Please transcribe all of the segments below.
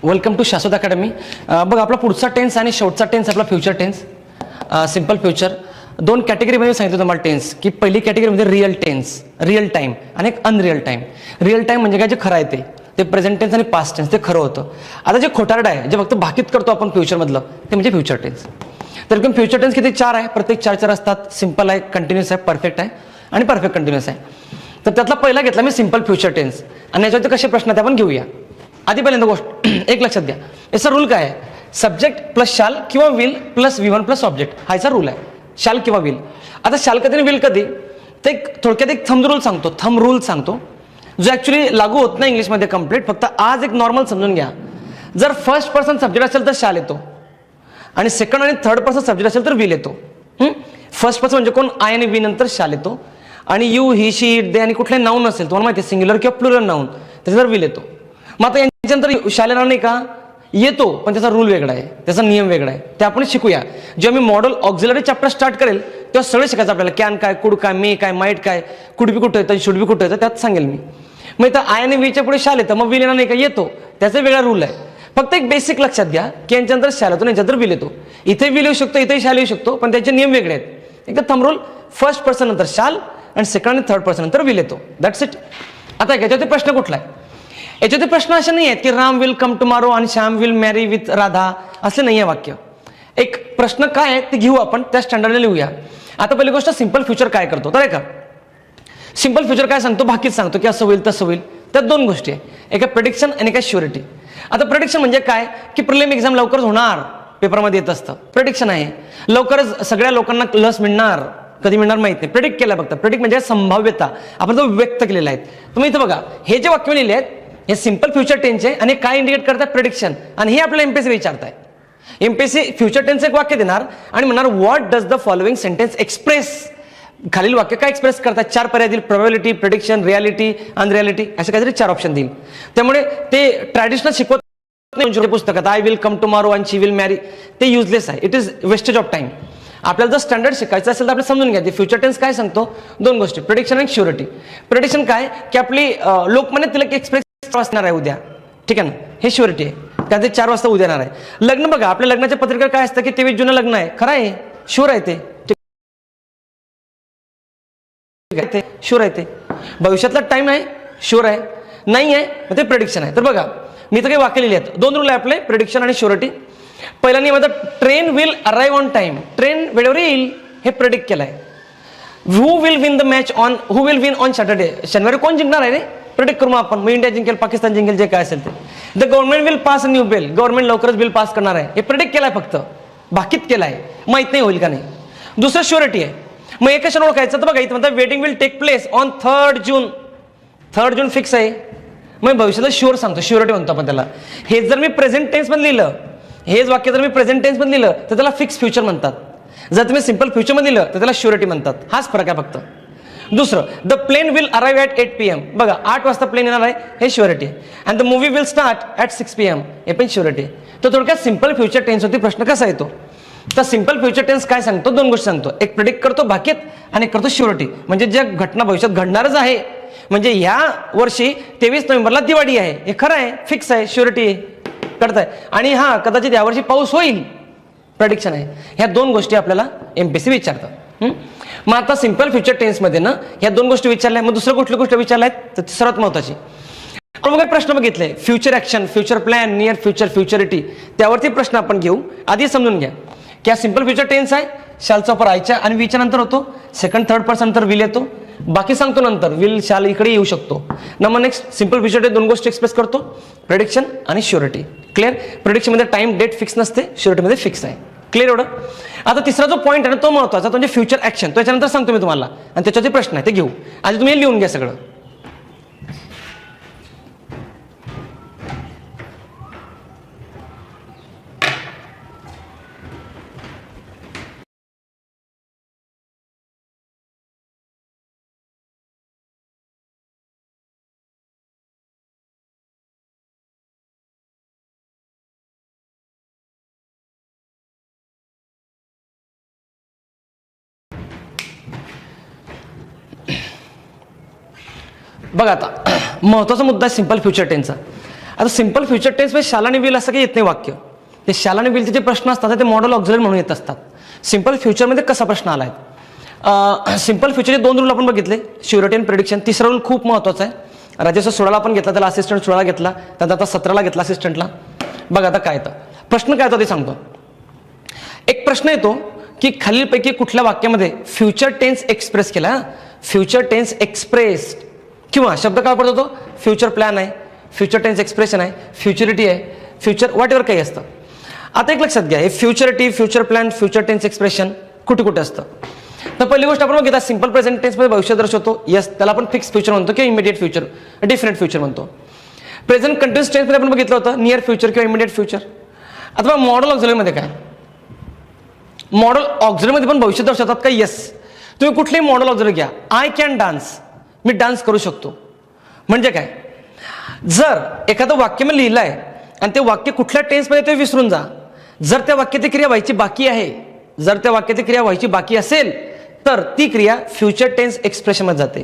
Welcome to शाश्वत academy. बघ आपला पुढचा टेन्स आणि शेवटचा टेन्स आपला फ्युचर टेन्स, सिम्पल फ्युचर. दोन कॅटेगरीमध्ये सांगितलं तुम्हाला टेन्स, की पहिली कॅटेगरी म्हणजे रिअल टेन्स, रिअल टाईम, आणि एक अनरिअल टाईम. रिअल टाईम म्हणजे काय, जे खरं आहे ते प्रेझेंट टेन्स आणि पास्ट टेन्स ते खरं होतं. आता जे खोटारडं आहे, जे फक्त भाकीत करतो आपण फ्युचरमधलं, ते म्हणजे फ्युचर टेन्स. तर एकदम फ्युचर टेन्स किती 4 आहे, प्रत्येक 4 असतात. सिम्पल आहे, कंटिन्युअस आहे, परफेक्ट आहे आणि परफेक्ट कंटिन्युअस आहे. तर त्यातला पहिला घेतला मी सिम्पल फ्युचर टेन्स, आणि याच्यावरती कसे प्रश्न ते आपण घेऊया. आधी पहिल्यांदा गोष्ट एक लक्षात घ्या, याचा रूल काय आहे, सब्जेक्ट प्लस शाल किंवा will plus V1 plus object, हा याचा रूल आहे. शाल किंवा विल. आता शाल कधी आणि विल कधी, ते थोडक्यात एक थंब रूल सांगतो, जो ऍक्च्युली लागू होत नाही इंग्लिशमध्ये कम्प्लीट. फक्त आज एक नॉर्मल समजून घ्या. जर फर्स्ट पर्सन सब्जेक्ट असेल तर शाल येतो, आणि सेकंड आणि थर्ड पर्सन सब्जेक्ट असेल तर विल येतो. फर्स्ट पर्सन म्हणजे कोण, आय आणि वी नंतर शाल येतो, आणि यू, ही, शी, दे आणि कुठले नाऊन असेल, तुम्हाला माहिती आहे सिंग्युलर किंवा प्लुरल नाऊन, त्याच्यावर विल येतो. मग आता यांच्यानंतर शाल येणार नाही का, येतो, पण त्याचा रूल वेगळा आहे, त्याचा नियम वेगळा आहे. ते आपण शिकूया. जेव्हा मी मॉडेल ऑक्झिलरी चॅप्टर स्टार्ट करेल तेव्हा सगळं शिकायचं आपल्याला. कॅन काय, कुड काय, मे काय, माईट काय, कुड बी कुठं येतं, शुड बी कुठं येतं, त्यात सांगेल मी. मग इथं आय आणि वीच्या पुढे शाल येतं, मग विल येणार नाही का, येतो, त्याचा वेगळा रूल आहे. फक्त एक बेसिक लक्षात घ्या, की यांच्यानंतर शाल येतो, यांच्यानंतर विल येतो. इथे विल येऊ शकतो, इथे शाल येऊ शकतो, पण त्याचे नियम वेगळे आहेत. एकदा थंब रूल, फर्स्ट पर्सन नंतर शाल आणि सेकंड आणि थर्ड पर्सन नंतर विल येतो. That's it. आता याच्यावरती प्रश्न कुठला आहे, याच्यावरती प्रश्न असे नाही आहेत की राम विल कम टुमारो आणि श्याम विल मॅरी विथ राधा, असे नाही आहे वाक्य. एक प्रश्न काय आहे ते घेऊ आपण, त्या स्टँडर्डने लिहूया. आता पहिली गोष्ट, सिम्पल फ्युचर काय करतो, तर का सिम्पल फ्युचर काय सांगतो, भाकीत सांगतो की असं होईल तसं होईल. त्यात दोन गोष्टी आहे, एका प्रेडिक्शन आणि एका श्युरिटी. आता प्रेडिक्शन म्हणजे काय, की प्रिलिम एक्झाम लवकरच होणार, पेपरमध्ये येत असतं. प्रेडिक्शन आहे लवकरच सगळ्या लोकांना लस मिळणार, कधी मिळणार माहित नाही. प्रेडिक्ट केला फक्त. प्रेडिक्ट म्हणजे संभाव्यता, आपण तो व्यक्त केलेला आहे. तुम्ही इथं बघा, हे जे वाक्य लिहिले आहेत हे सिम्पल फ्युचर टेन्स आहे, आणि काय इंडिकेट करतात, प्रेडिक्शन. आणि हे आपल्याला एमपीएससी विचारताय. एमपीएससी फ्युचर टेन्स एक वाक्य देणार आणि म्हणणार what does the following sentence express. खालील वाक्य काय एक्सप्रेस करतात, 4 पर्याय देईल, प्रोबॅबिलिटी, प्रेडिक्शन, रियालिटी, अनरियालिटी, असे काहीतरी 4 ऑप्शन देईल. त्यामुळे ते ट्रॅडिशनल शिकवत नाही पुस्तकात, I will come tomorrow and she will मॅरी, ते युजलेस आहे. It is wastage of time. आपल्याला जर स्टँडर्ड शिकायचं असेल तर आपण समजून घ्या, ते फ्युचर टेन्स काय सांगतो, दोन गोष्टी, प्रेडिक्शन आणि श्युरिटी. प्रेडिक्शन काय, की आपली लोकमान्य तिलक एक्सप्रेस असणार आहे उद्या, ठीक आहे ना, हे श्युरिटी आहे, कारण ते 4 वाजता उद्या येणार आहे. लग्न बघा, आपल्या लग्नाच्या पत्रिका काय असतं, की 23 जून लग्न आहे, खरं आहे, शुअर आहे ते, शुअर आहे ते. भविष्यातला टाइम आहे, शुअर आहे, नाही आहे, मग ते प्रेडिक्शन आहे. तर बघा, मी तर काही वाक्य लिहिले आहेत, 2 रूल आहे आपले, प्रेडिक्शन आणि श्युरिटी. पहिला नियम आहे, train will arrive on time, train वेळेवर येईल, हे प्रेडिक्ट केलं आहे. Who will win the match on, who will win on Saturday, शनिवारी कोण जिंकणार आहे रे, प्रेडिक्ट करू आपण. मग इंडिया जिंकेल, पाकिस्तान जिंकेल, जे काय असेल ते. The government will pass a new bill, government लवकरच बिल पास करणार आहे, हे प्रेडिक्ट केलं आहे, फक्त भाकीत केलं आहे, माहित नाही होईल का नाही. दुसरं श्युरिटी आहे. मग एक कशाने ओळखायचं, तर बघा इथं म्हणतात wedding will take place on 3 June. 3 जून फिक्स आहे, मग भविष्याला शुअर सांगतो, श्युरिटी म्हणतो आपण त्याला. हे जर मी प्रेझेंट टेन्स मध्ये लिहिलं, हेच वाक्य जर मी प्रेझेंट टेन्स मध्ये लिहिलं तर त्याला फिक्स फ्युचर म्हणतात. जर तुम्ही सिम्पल फ्युचर मध्ये लिहिलं तर त्याला श्युरिटी म्हणतात. हाच फरक आहे फक्त. दुसरं, the plane will arrive at 8 PM, बघा 8 वाजता प्लेन येणार आहे, हे surety. And the movie will start at 6 PM, हे पण श्युरिटी. तर थोडक्यात सिम्पल फ्युचर टेन्स होती प्रश्न कसा येतो, तर सिम्पल फ्युचर टेन्स काय सांगतो, 2 गोष्टी सांगतो, एक प्रेडिक्ट करतो भाकीत आणि एक करतो श्युरिटी. म्हणजे ज्या घटना भविष्यात घडणारच आहे, म्हणजे ह्या वर्षी 23 नोव्हेंबरला दिवाळी आहे, हे खरं आहे, फिक्स आहे, श्युरिटी आहे, करताय. आणि हा कदाचित यावर्षी पाऊस होईल, प्रेडिक्शन आहे. ह्या 2 गोष्टी आपल्याला एमपीएससी विचारतात. मग आता सिम्पल फ्युचर टेन्समध्ये ना ह्या 2 गोष्टी विचारल्या, मग दुसऱ्या कुठल्या गोष्टी विचारल्या आहेत, तर सर्वात महत्त्वाची आपण मग प्रश्न बघितले, future action, future plan, near future, futurity, त्यावरती प्रश्न आपण घेऊ. आधी समजून घ्या की हा सिम्पल फ्युचर टेन्स आहे, शालचा वापर आयच्या आणि वीच्या नंतर होतो, सेकंड थर्ड पर्सन नंतर विल येतो, बाकी सांगतो नंतर, विल शाल इकडे येऊ शकतो. मग नेक्स्ट सिम्पल फ्युचर टेन्स 2 गोष्टी एक्सप्रेस करतो, प्रेडिक्शन आणि श्युरिटी. क्लिअर. प्रेडिक्शन मध्ये टाइम डेट फिक्स नसते, श्युरिटी मध्ये फिक्स आहे. क्लिअर एवढं. आता तिसरा जो पॉईंट आहे ना तो महत्वाचा, तो म्हणजे फ्युचर ॲक्शन, तो याच्यानंतर सांगतो मी तुम्हाला, आणि त्याच्याचे प्रश्न आहे ते घेऊ. आधी तुम्ही लिहून घ्या सगळं. बघा आता महत्त्वाचा मुद्दा आहे सिम्पल फ्युचर टेन्सचा. आता सिंपल फ्युचर टेन्स मध्ये शाल आणि विल असं काही येत नाही वाक्य. ते शाल आणि विलचे जे प्रश्न असतात ते मॉडल ऑक्झिलरी म्हणून येत असतात. सिंपल फ्युचरमध्ये कसा प्रश्न आलाय? सिंपल फ्युचरचे 2 रूल आपण बघितले, श्युरिटी आणि प्रिडिक्शन. तिसरा रूल खूप महत्त्वाचा आहे. राजेश 16ला आपण घेतला, त्याला असिस्टंट 16ला घेतला, त्यानंतर आता 17ला घेतला असिस्टंटला. बघा आता काय येतं, प्रश्न काय येतो ते सांगतो. एक प्रश्न येतो की खालीलपैकी कुठल्या वाक्यामध्ये फ्युचर टेन्स एक्सप्रेस केला, फ्युचर टेन्स एक्सप्रेस, किंवा शब्द काय पडतो तो फ्युचर प्लॅन आहे, फ्युचर टेन्स एक्सप्रेशन आहे, फ्युचरिटी आहे, फ्युचर वॉट एव्हर काही असतं. आता एक लक्षात घ्या, हे futurity, future plan, future tense expression कुठे कुठे असतं. तर पहिली गोष्ट आपण बघितला, सिंपल प्रेझेंट टेन्समध्ये भविष्य दर्शवतो, यस, त्याला आपण फिक्स फ्युचर म्हणतो किंवा इमिडिएट फ्युचर, डिफरंट फ्युचर म्हणतो. प्रेझेंट कंटिन्युअस टेन्समध्ये आपण बघितलं होतं नियर फ्युचर किंवा इमिडिएट फ्युचर. आता मॉडल ऑक्झिलरीमध्ये काय, मॉडल ऑक्झिलरीमध्ये पण भविष्य दर्शवतात का? येस. तुम्ही कुठलेही मॉडल ऑक्झिलरी घ्या, I can dance, me dance करू शकतो. म्हणजे काय, जर एखादं वाक्य मी लिहिलं आहे आणि ते वाक्य कुठल्या टेन्समध्ये ते विसरून जा. जर त्या वाक्यात ती क्रिया व्हायची बाकी आहे, जर त्या वाक्यात ती क्रिया व्हायची बाकी असेल तर ती क्रिया फ्युचर टेन्स एक्सप्रेशनमध्ये जाते.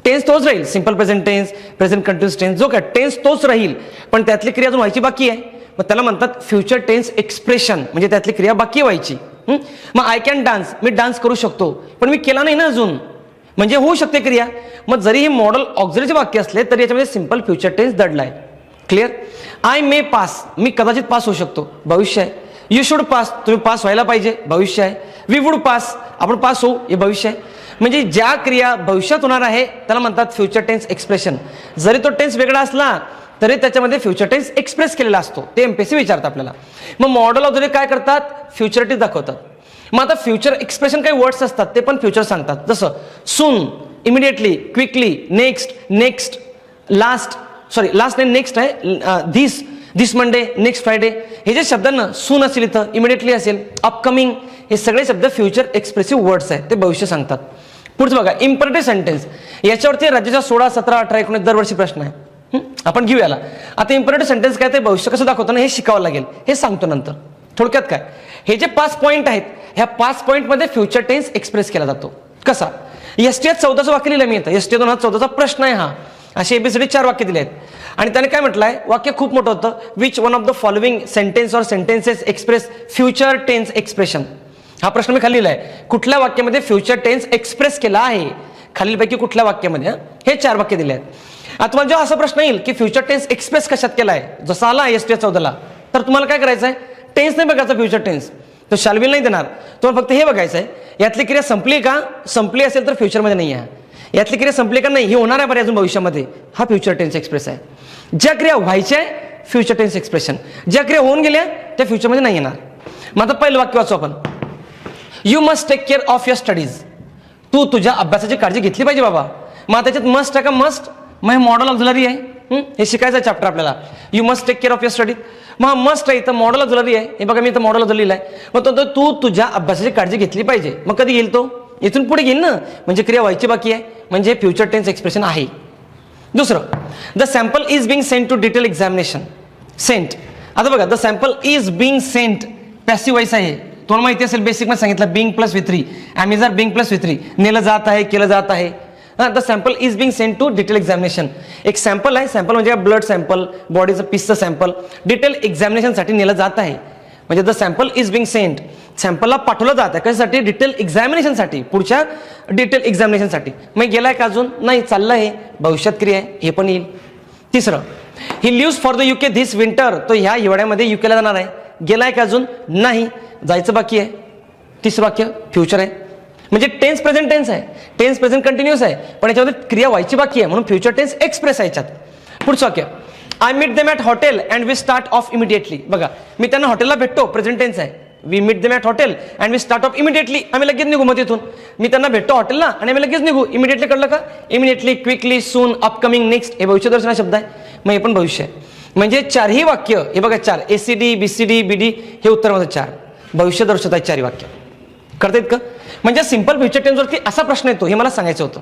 टेन्स तोच राहील, simple present tense, present continuous tense, जो काय टेन्स तोच राहील, पण त्यातली क्रिया अजून व्हायची बाकी आहे, मग त्याला म्हणतात फ्युचर टेन्स एक्सप्रेशन, म्हणजे त्यातली क्रिया बाकी व्हायची. मग I can dance, me dance करू शकतो, पण मी केला नाही ना अजून, म्हणजे होऊ शकते क्रिया. मग जरी हे मॉडल ऑक्झिलरीचे वाक्य असले तरी याच्यामध्ये सिंपल फ्युचर टेन्स दडलाय. क्लिअर. आय मे पास, मी कदाचित पास होऊ शकतो, भविष्य आहे. यू शुड पास, तुम्ही पास व्हायला पाहिजे, भविष्य आहे. वी वुड पास, आपण पास होऊ, हे भविष्य आहे. म्हणजे ज्या क्रिया भविष्यात होणार आहे त्याला म्हणतात फ्युचर टेन्स एक्सप्रेशन. जरी तो टेन्स वेगळा असला तरी त्याच्यामध्ये फ्युचर टेन्स एक्सप्रेस केलेला असतो. ते एमपीएससी विचारतात आपल्याला. मग मॉडल ऑक्झिलरी काय करतात, फ्युचरिटी दाखवतात. मग आता फ्युचर एक्सप्रेशन काही वर्ड्स असतात ते पण फ्युचर सांगतात, जसं soon, immediately, quickly, next, next, last, sorry last नाही नेक्स्ट आहे, this, this Monday, next Friday. हे जे शब्दांना सून असेल, इथं इमिडिएटली असेल, अपकमिंग, हे सगळे शब्द फ्युचर एक्सप्रेसिव्ह वर्ड्स आहेत, ते भविष्य सांगतात. पुढचं बघा, इम्परेटिव्ह सेंटेन्स. याच्यावरती राज्याच्या 16, 17, 18, 19 दरवर्षी प्रश्न आहे. आपण घेऊ याला. आता इम्परेटिव्ह सेंटेन्स काय, ते भविष्य कसं दाखवतं हे शिकावं लागेल, हे सांगतो नंतर. थोडक्यात काय, हे जे 5 पॉईंट आहेत, ह्या 5 पॉईंटमध्ये फ्युचर टेन्स एक्सप्रेस केला जातो. कसा, एसटीएत 14चं वाक्य लिहिलं मी इथं, एसटीएत 2014चा प्रश्न आहे हा. असे एबीसीडी 4 वाक्य दिले आहेत आणि त्याने काय म्हटलंय, वाक्य खूप मोठं होतं, which one of the following sentence or sentences express future tense expression. हा प्रश्न मी खाली लिहिलाय, कुठल्या वाक्यामध्ये फ्युचर टेन्स एक्सप्रेस केला आहे, खालीलपैकी कुठल्या वाक्यामध्ये. हे 4 वाक्य दिले आहेत. आता तुम्हाला जेव्हा असा प्रश्न येईल की फ्युचर टेन्स एक्सप्रेस कशात केलाय, जसा आला एसटीएत 14ला, तर तुम्हाला काय करायचं आहे, टेन्स नाही बघायचा फ्युचर टेन्स, तो शालविल नाही देणार, तुम्हाला फक्त हे बघायचं आहे, यातली क्रिया संपली का, संपली असेल तर फ्युचरमध्ये नाही आहे, यातली क्रिया संपली का नाही, हे होणार आहे बरं अजून भविष्यामध्ये, हा फ्युचर टेन्स एक्सप्रेस आहे. ज्या क्रिया व्हायच्या आहे फ्युचर टेन्स एक्सप्रेशन, ज्या क्रिया होऊन गेल्या त्या फ्युचरमध्ये नाही येणार. मग आता पहिलं वाक्य वाचू आपण, you must take care of your studies, तू तुझ्या अभ्यासाची काळजी घेतली पाहिजे बाबा. मग त्याच्यात मस्ट आहे का, मस्ट, मग हे मॉडल ऑक्झिलरी आहे, हे शिकायचं चॅप्टर आपल्याला, you must take care of your studies. मग मस्ट आहे तर मॉडल ऑक्झिलरी आहे, हे बघा मी इथं मॉडल ऑक्झिलरी लिहिलंय. मग तो तू तुझ्या अभ्यासाची काळजी घेतली पाहिजे, मग कधी येईल तो, इथून पुढे येईल ना, म्हणजे क्रिया व्हायची बाकी आहे, म्हणजे फ्युचर टेन्स एक्सप्रेशन आहे. दुसरं, the sample is being sent to detail examination. Sent, आता बघा, the sample is being sent, passive voice आहे, तुम्हाला माहिती असेल बेसिक मध्ये सांगितलं, बिंग प्लस V3, ॲमेझर बिंग प्लस V3, नेलं जात आहे, केलं जात आहे. The sample is being sent to detail examination. एक सॅम्पल आहे, सॅम्पल म्हणजे ब्लड सॅम्पल, बॉडीचं पीसचं सॅम्पल, डिटेल एक्झामिनेशनसाठी नेलं जात आहे. म्हणजे the sample is being Saint, सॅम्पलला पाठवलं जात आहे कशासाठी, डिटेल एक्झामिनेशनसाठी, पुढच्या डिटेल एक्झामिनेशनसाठी. मग गेलाय का अजून नाही, चाललं आहे, भविष्यात क्रिया आहे, हे पण येईल. तिसरं, he lives for the UK this winter, तो ह्या हिवाळ्यामध्ये युकेला जाणार आहे, गेलाय का अजून नाही, जायचं बाकी आहे. तिसरं वाक्य फ्युचर आहे, म्हणजे टेन्स प्रेझेंट टेन्स आहे, टेन्स प्रेझेंट कंटिन्युअस आहे, पण याच्यामध्ये क्रिया व्हायची बाकी आहे, म्हणून फ्युचर टेन्स एक्सप्रेस आहे याच्यात. पुढचं वाक्य, I meet them at hotel and we start off immediately. बघा, मी त्यांना हॉटेलला भेटतो, प्रेझेंट टेन्स आहे, we meet them at hotel and we start off immediately, आम्ही लगेच निघू. मग तिथून मी त्यांना भेटतो हॉटेलला आणि आम्ही लगेच निघू, इमिडिएटली कळलं का, इमिडिएटली, क्विकली, सून, अपकमिंग, नेक्स्ट, हे भविष्य दर्शना शब्द आहे, मग हे पण भविष्य आहे. म्हणजे 4ही वाक्य, हे बघा 4, ACD, BCD, BD, हे उत्तरामध्ये 4 भविष्य दर्शवत आहेत 4ही वाक्य. करता येत का, म्हणजे सिंपल फ्युचर टेन्सवरती असा प्रश्न येतो, हे मला सांगायचं होतं.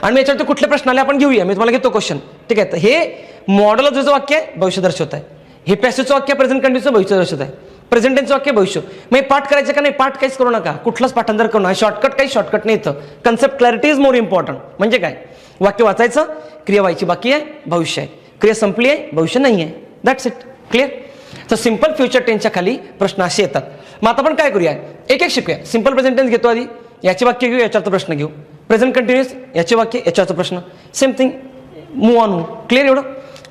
आणि याच्यावरती कुठले प्रश्न आले आपण घेऊया, मी तुम्हाला घेतो क्वेश्चन, ठीक आहे. हे मॉडल ऑक्झिलरीचं वाक्य आहे, भविष्य दर्शवत आहे, हे पॅसिव्हचं वाक्य प्रेझेंट कंटिन्यूचं भविष्य दर्शवत आहे, प्रेझेंट टेन्सचं वाक्य भविष्य. मग हे पाठ करायचं का नाही, पाठ काहीच करू नका, कुठलंच पाठांतर करू नका, शॉर्टकट काही शॉर्टकट नाही इथं, concept clarity is more important. म्हणजे काय, वाक्य वाचायचं, क्रिया व्हायची बाकी आहे, भविष्य आहे, क्रिया संपली आहे, भविष्य नाही आहे, दॅट्स इट. क्लिअर. तर सिंपल फ्युचर टेन्सच्या खाली प्रश्न असे येतात. मग आता आपण काय करूया, एक एक शिकूया. सिंपल प्रेझेंट टेन्स घेतो आधी, याचे वाक्य घेऊ, याच्यावरचा प्रश्न घेऊ. प्रेझेंट कंटिन्युअस, याचे वाक्य, याच्यावरचा प्रश्न. Same thing, move on. Clear एवढं.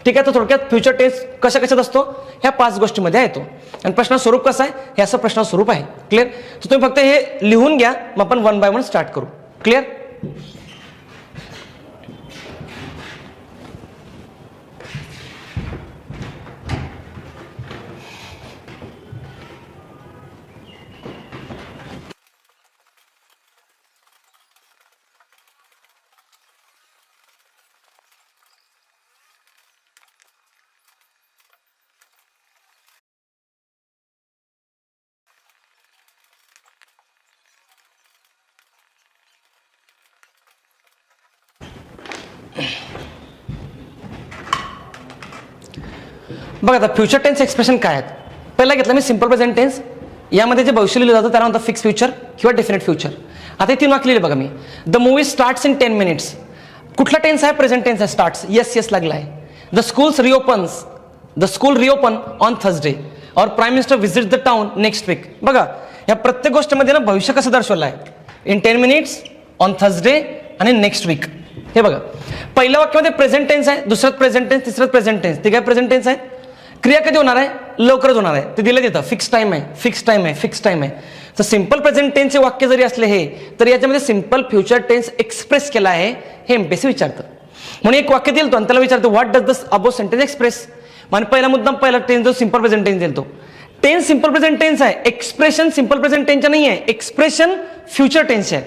ठीक आहे. तर थोडक्यात फ्युचर टेन्स कशात असतो, ह्या 5 गोष्टीमध्ये येतो. आणि प्रश्न स्वरूप कसं आहे, हे असं प्रश्न स्वरूप आहे. क्लिअर. तर तुम्ही फक्त हे लिहून घ्या, मग आपण 1 बाय 1 स्टार्ट करू. क्लिअर. बघा आता फ्युचर टेन्स एक्सप्रेशन काय आहेत. पहिला घेतला मी सिंपल प्रेझेंट टेन्स, यामध्ये जे भविष्य लिहिलं जातं त्याला म्हणतात फिक्स फ्युचर किंवा डेफिनेट फ्युचर. आता 3 वाक्य लिहिले बघा मी. The movie starts in 10 minutes. कुठला टेन्स आहे, प्रेझेंट टेन्स आहे. स्टार्ट्स, येस येस लागला आहे. The school reopen on Thursday और prime minister visit the town next week. बघा या प्रत्येक गोष्टीमध्ये ना भविष्य कसं दर्शवलं आहे, इन 10 मिनिट्स, ऑन थर्सडे आणि नेक्स्ट वीक. हे बघा पहिल्या वाक्यामध्ये प्रेझेंट टेन्स आहे, दुसऱ्यात प्रेझेंट टेन्स, तिसऱ्यात प्रेझेंट टेन्स. ते काय प्रेझेंट टेन्स आहे. क्रिया कधी होणार आहे, लवकरच होणार आहे. ते दिलं तिथं फिक्स टाइम आहे, फिक्स टाइम आहे, फिक्स टाइम आहे. तर सिंपल प्रेझेंट टेन्सचे वाक्य जरी असले हे, तर याच्यामध्ये सिंपल फ्युचर टेन्स एक्सप्रेस केला आहे हे एमपीएससी विचारतं. म्हणून एक वाक्य दिलं आणि त्याला विचारतो what does the above sentence express. म्हणजे पहिला मुद्दाम पहिला टेन्स जो सिंपल प्रेझेंट टेन्स दिलतो, टेन्स सिंपल प्रेझेंट टेन्स आहे, एक्सप्रेशन सिंपल प्रेझेंट टेन्सच्या नाही आहे, एक्सप्रेशन फ्युचर टेन्स आहे.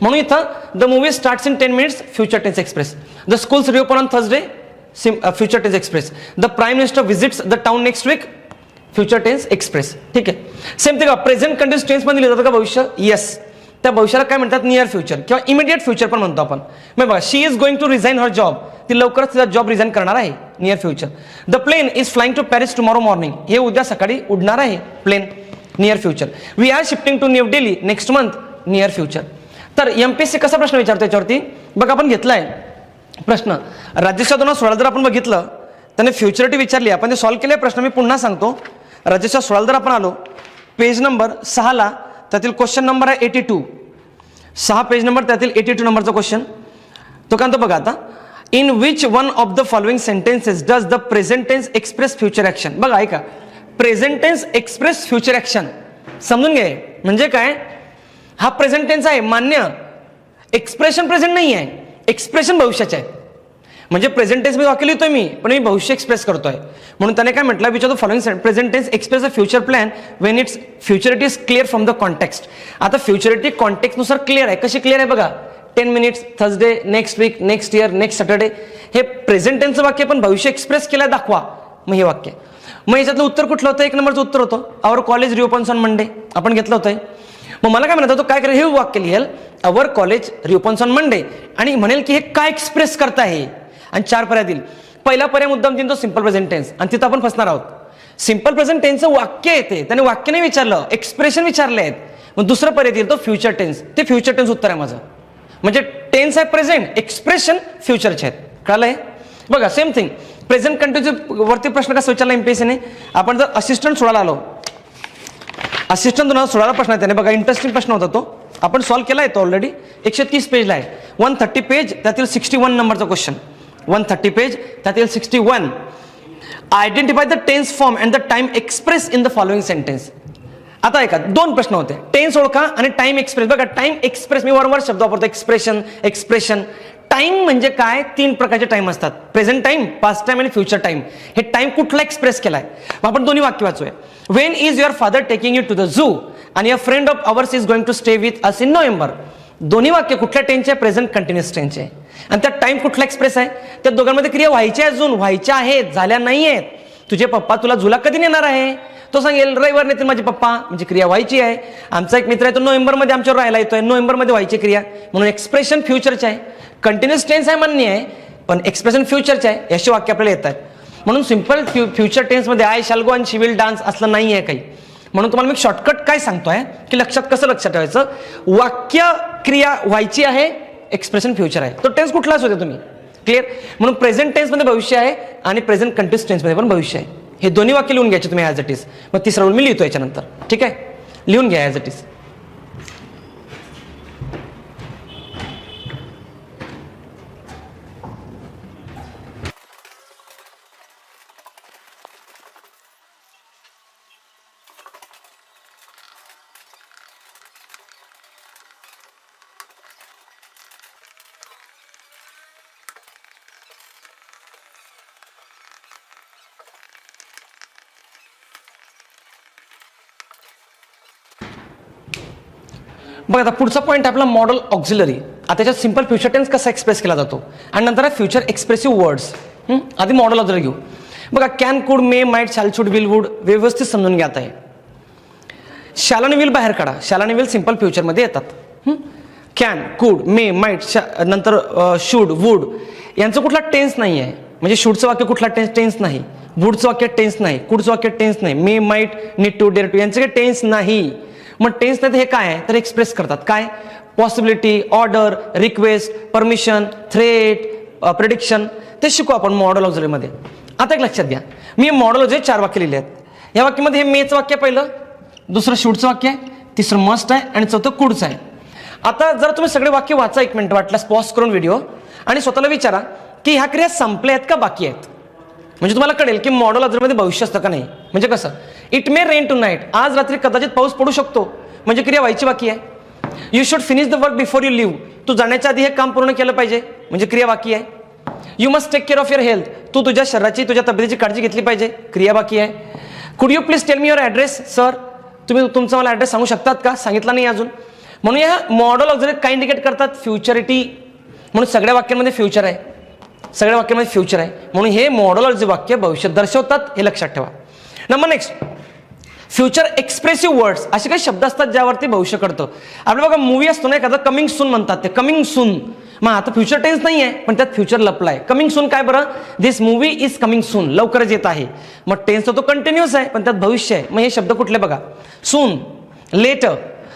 म्हणून इथं the movie starts in 10 minutes, future tense express. The schools reopen on Thursday, future tense express. The prime minister visits the town next week, future tense express. ठीक आहे. Same thing present continuous tense मध्ये लिहिलं जातं का भविष्य, yes. त्या भविष्याला काय म्हणतात, नियर फ्युचर किंवा इमिडिएट फ्युचर पण म्हणतो आपण. मग बघा she is going to resign her job, ती लवकरच तिचा जॉब रिझाइन करणार आहे, near future. The plane is flying to Paris tomorrow morning, हे उद्या सकाळी उडणार आहे plane, near future. We are shifting to new Delhi next month, near future. तर एमपीएससी कसा प्रश्न विचारतो याच्यावरती बघा आपण घेतलाय प्रश्न. राज्यसेवा 2016 जर आपण बघितलं त्याने फ्युचरिटी विचारली, आपण ते सॉल्व्ह केले प्रश्न. मी पुन्हा सांगतो, राज्यसेवा 16 जर आपण आलो पेज नंबर 6 त्यातील क्वेश्चन नंबर आहे 82. 6 पेज नंबर त्यातील 82 नंबरचा क्वेश्चन. तो काय म्हणतो बघा आता, in which one of the following sentences does the present tense express future action. बघा ऐका, present tense express future action समजून घे. म्हणजे काय, हा प्रेझेंट टेन्स आहे मान्य, एक्सप्रेशन प्रेझेंट नाही आहे, एक्सप्रेशन भविष्याचे आहे. म्हणजे प्रेझेंट टेन्स मध्ये वाक्य लिहितोय मी, पण मी भविष्य एक्सप्रेस करतोय. म्हणून त्याने काय म्हटलं, which of the following present tense express a future plan when its futurity is clear from the context. आता फ्युचरिटी कॉन्टेक्स्ट नुसार क्लिअर आहे. कशी क्लिअर आहे बघा, 10 minutes, Thursday, next week, next year, next Saturday. हे प्रेझेंट टेन्सचं वाक्य पण भविष्य एक्सप्रेस केलंय दाखवा, मग हे वाक्य. मग याच्यातलं उत्तर कुठलं होतं, 1 नंबरचं उत्तर होतं आवर कॉलेज रिओपन्स ऑन मंडे, आपण घेतलं होतं. मग मला काय म्हणत होतो, काय करेल, हे वाक्य लिहेल अवर कॉलेज रिओपन्स ऑन मंडे आणि म्हणेल की हे काय एक्सप्रेस करत आहे. आणि 4 पर्याय दिल. पहिला पर्याय मुद्दाम देईन तो सिंपल प्रेझेंट टेन्स, आणि तिथं आपण फसणार आहोत. सिंपल प्रेझेंट टेन्सचं वाक्य येते, त्याने वाक्य नाही विचारलं, एक्सप्रेशन विचारले आहेत. मग दुसरा पर्याय दिल तो फ्युचर टेन्स, ते फ्युचर टेन्स उत्तर आहे माझं. म्हणजे टेन्स आहे प्रेझेंट, एक्सप्रेशन फ्युचरचे आहेत. कळलंय बघा. सेम थिंग प्रेझेंट कंटिन्यूअस वरती प्रश्न कसा विचारला एमपीएससीने. आपण जर असिस्टंट 16 आलो, असिस्टंट 2016 प्रश्न आहे त्याने बघा, इंटरेस्टिंग प्रश्न होता तो, आपण सॉल्व्ह केला आहे तो ऑलरेडी. 130 पेजला आहे, 130 पेज त्यातील 61 नंबरचा क्वेश्चन. 130 पेज त्यातील 61. Identify the tense form and the time express in the following sentence. आता ऐका, 2 प्रश्न होते, टेन्स ओळखा आणि टाइम एक्सप्रेस. बघा टाइम एक्सप्रेस मी वारंवार शब्द वापरतो, एक्सप्रेशन एक्सप्रेशन. टाइम म्हणजे काय, 3 प्रकारचे टाइम असतात, प्रेझेंट टाइम, पास्ट टाइम आणि फ्युचर टाइम. हे टाइम कुठला एक्सप्रेस केलाय, आपण दोन्ही वाक्य वाचूया. When is your father taking you to the zoo आणि a friend of ours is going to stay with us in November. दोन्ही वाक्य कुठल्या टेन्सचे, प्रेझेंट कंटिन्युअस टेन्सचे. आणि त्या टाइम कुठला एक्सप्रेस आहे, त्या दोघांमध्ये क्रिया व्हायच्या अजून, व्हायच्या आहेत, झाल्या नाही आहेत. तुझे पप्पा तुला झुला कधी नेणार आहे, तो सांगेल रविवार नेतील माझे पप्पा, म्हणजे क्रिया व्हायची आहे. आमचा एक मित्र आहे तो नोव्हेंबरमध्ये आमच्यावर राहायला येतोय, नोव्हेंबरमध्ये व्हायची क्रिया, म्हणून एक्सप्रेशन फ्युचरचे आहे. कंटिन्युअस टेन्स आहे मान्य आहे, पण एक्सप्रेशन फ्युचरचे आहे. अशी वाक्य आपल्याला येतात. म्हणून सिंपल फ्युचर टेन्समध्ये I shall go and she will dance असलं नाही आहे काही. म्हणून तुम्हाला मी शॉर्टकट काय सांगतोय की लक्षात कसं लक्षात ठेवायचं, वाक्य क्रिया व्हायची आहे, एक्सप्रेशन फ्युचर आहे, तो टेन्स कुठला असू दे तुम्ही. क्लिअर? म्हणून प्रेझेंट टेन्समध्ये भविष्य आहे आणि प्रेझेंट कंटिन्युअस टेन्समध्ये पण भविष्य आहे. हे दोन्ही वाक्य लिहून घ्यायचे तुम्ही ॲज इट इज. मग तिसरा रूल मी लिहितो याच्यानंतर. ठीक आहे, लिहून घ्या ॲज इट इज. बघा आता पुढचा पॉईंट आपला मॉडल ऑक्झिलरी. आता त्याच्यात सिंपल फ्युचर टेन्स कसा एक्सप्रेस केला जातो आणि नंतर आहे फ्युचर एक्सप्रेसिव्ह वर्ड्स. आधी मॉडल ऑक्झिलरी घेऊ. बघा can, could, may, might, shall, should, will, would व्यवस्थित समजून घ्या. आहे शॅल आणि विल बाहेर काढा. शॅल आणि विल सिंपल फ्युचरमध्ये येतात. कॅन, कुड, मे, माइट नंतर शुड, वुड यांचं कुठला टेन्स नाही आहे. म्हणजे शुडचं वाक्य कुठला टेन्स नाही, वुडचं वाक्य टेन्स नाही, कुडचं वाक्य टेन्स नाही, may, might, need to, dare to यांचं काही टेन्स नाही. मग टेन्स नाही तर हे काय आहे तर एक्सप्रेस करतात काय? Possibility, order, request, permission, threat, prediction ते शिकू आपण मॉडल ऑक्झिलरीमध्ये. आता एक लक्षात घ्या, मी मॉडल ऑक्झिलरी 4 वाक्य लिहिले आहेत. या वाक्यामध्ये हे मेचं वाक्य पहिलं, दुसरं शूडचं वाक्य आहे, तिसरं मस्ट आहे आणि चौथं कुडचं आहे. आता जर तुम्ही सगळे वाक्य वाचा 1 मिनिट वाटल्यास पॉज करून व्हिडिओ आणि स्वतःला विचारा की ह्या क्रिया संपल्या आहेत का बाकी आहेत. म्हणजे तुम्हाला कळेल की मॉडल ऑक्झिलरीमध्ये भविष्य असतं का नाही. म्हणजे कसं, it may rain tonight, आज रात्री कदाचित पाऊस पडू शकतो, म्हणजे क्रिया व्हायची बाकी आहे. You should finish the work before you leave, तू जाण्याच्या आधी हे काम पूर्ण केलं पाहिजे, म्हणजे क्रिया बाकी आहे. You must take care of your health, तू तुझ्या शरीराची तुझ्या तब्येतीची काळजी घेतली पाहिजे, क्रिया बाकी आहे. कुड you please tell me your address, sir तुम्ही तुमचा मला ॲड्रेस सांगू शकतात का, सांगितला नाही अजून. म्हणून या मॉडल ऑक्झिलरी काय इंडिकेट करतात, फ्युचरिटी. म्हणून सगळ्या वाक्यांमध्ये फ्युचर आहे, सगळ्या वाक्यामध्ये फ्युचर आहे. म्हणून हे मॉडल ऑक्झिलरी वाक्य भविष्य दर्शवतात, हे लक्षात ठेवा. Number next, future expressive words. असे काही शब्द असतात ज्यावरती भविष्य करतं. आपलं बघा मूवी असतो ना एखादा, कमिंग सून म्हणतात ते, कमिंग सून. मग आता फ्युचर टेन्स नाही आहे पण त्यात फ्युचर लपला आहे. कमिंग सून काय बरं, दिस मूवी इज कमिंग सून, लवकरच येत आहे. मग टेन्स तो कंटिन्युअस आहे पण त्यात भविष्य आहे. मग हे शब्द कुठले बघा, सून, लेटर.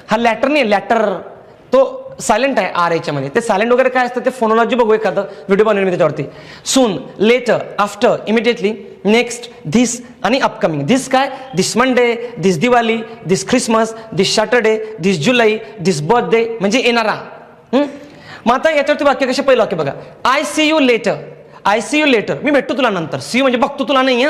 हा लॅटर नाही, लॅटर तो सायलेंट आहे आर याच्यामध्ये. ते सायलेंट वगैरे काय असतं ते फोनोलॉजी बघू एखादं व्हिडिओ बनवून मी त्याच्यावरती. Soon, later, after, immediately, next, this आणि अपकमिंग. धिस काय, this Monday, this Diwali, this Christmas, this Saturday, this July, this birthday म्हणजे येणारा. मग आता याच्यावरती वाक्य कसे, पहिलं वाक्य बघा, I see you later. I see you later, मी भेटतो तुला नंतर. सी यू म्हणजे बघतो तुला नाही.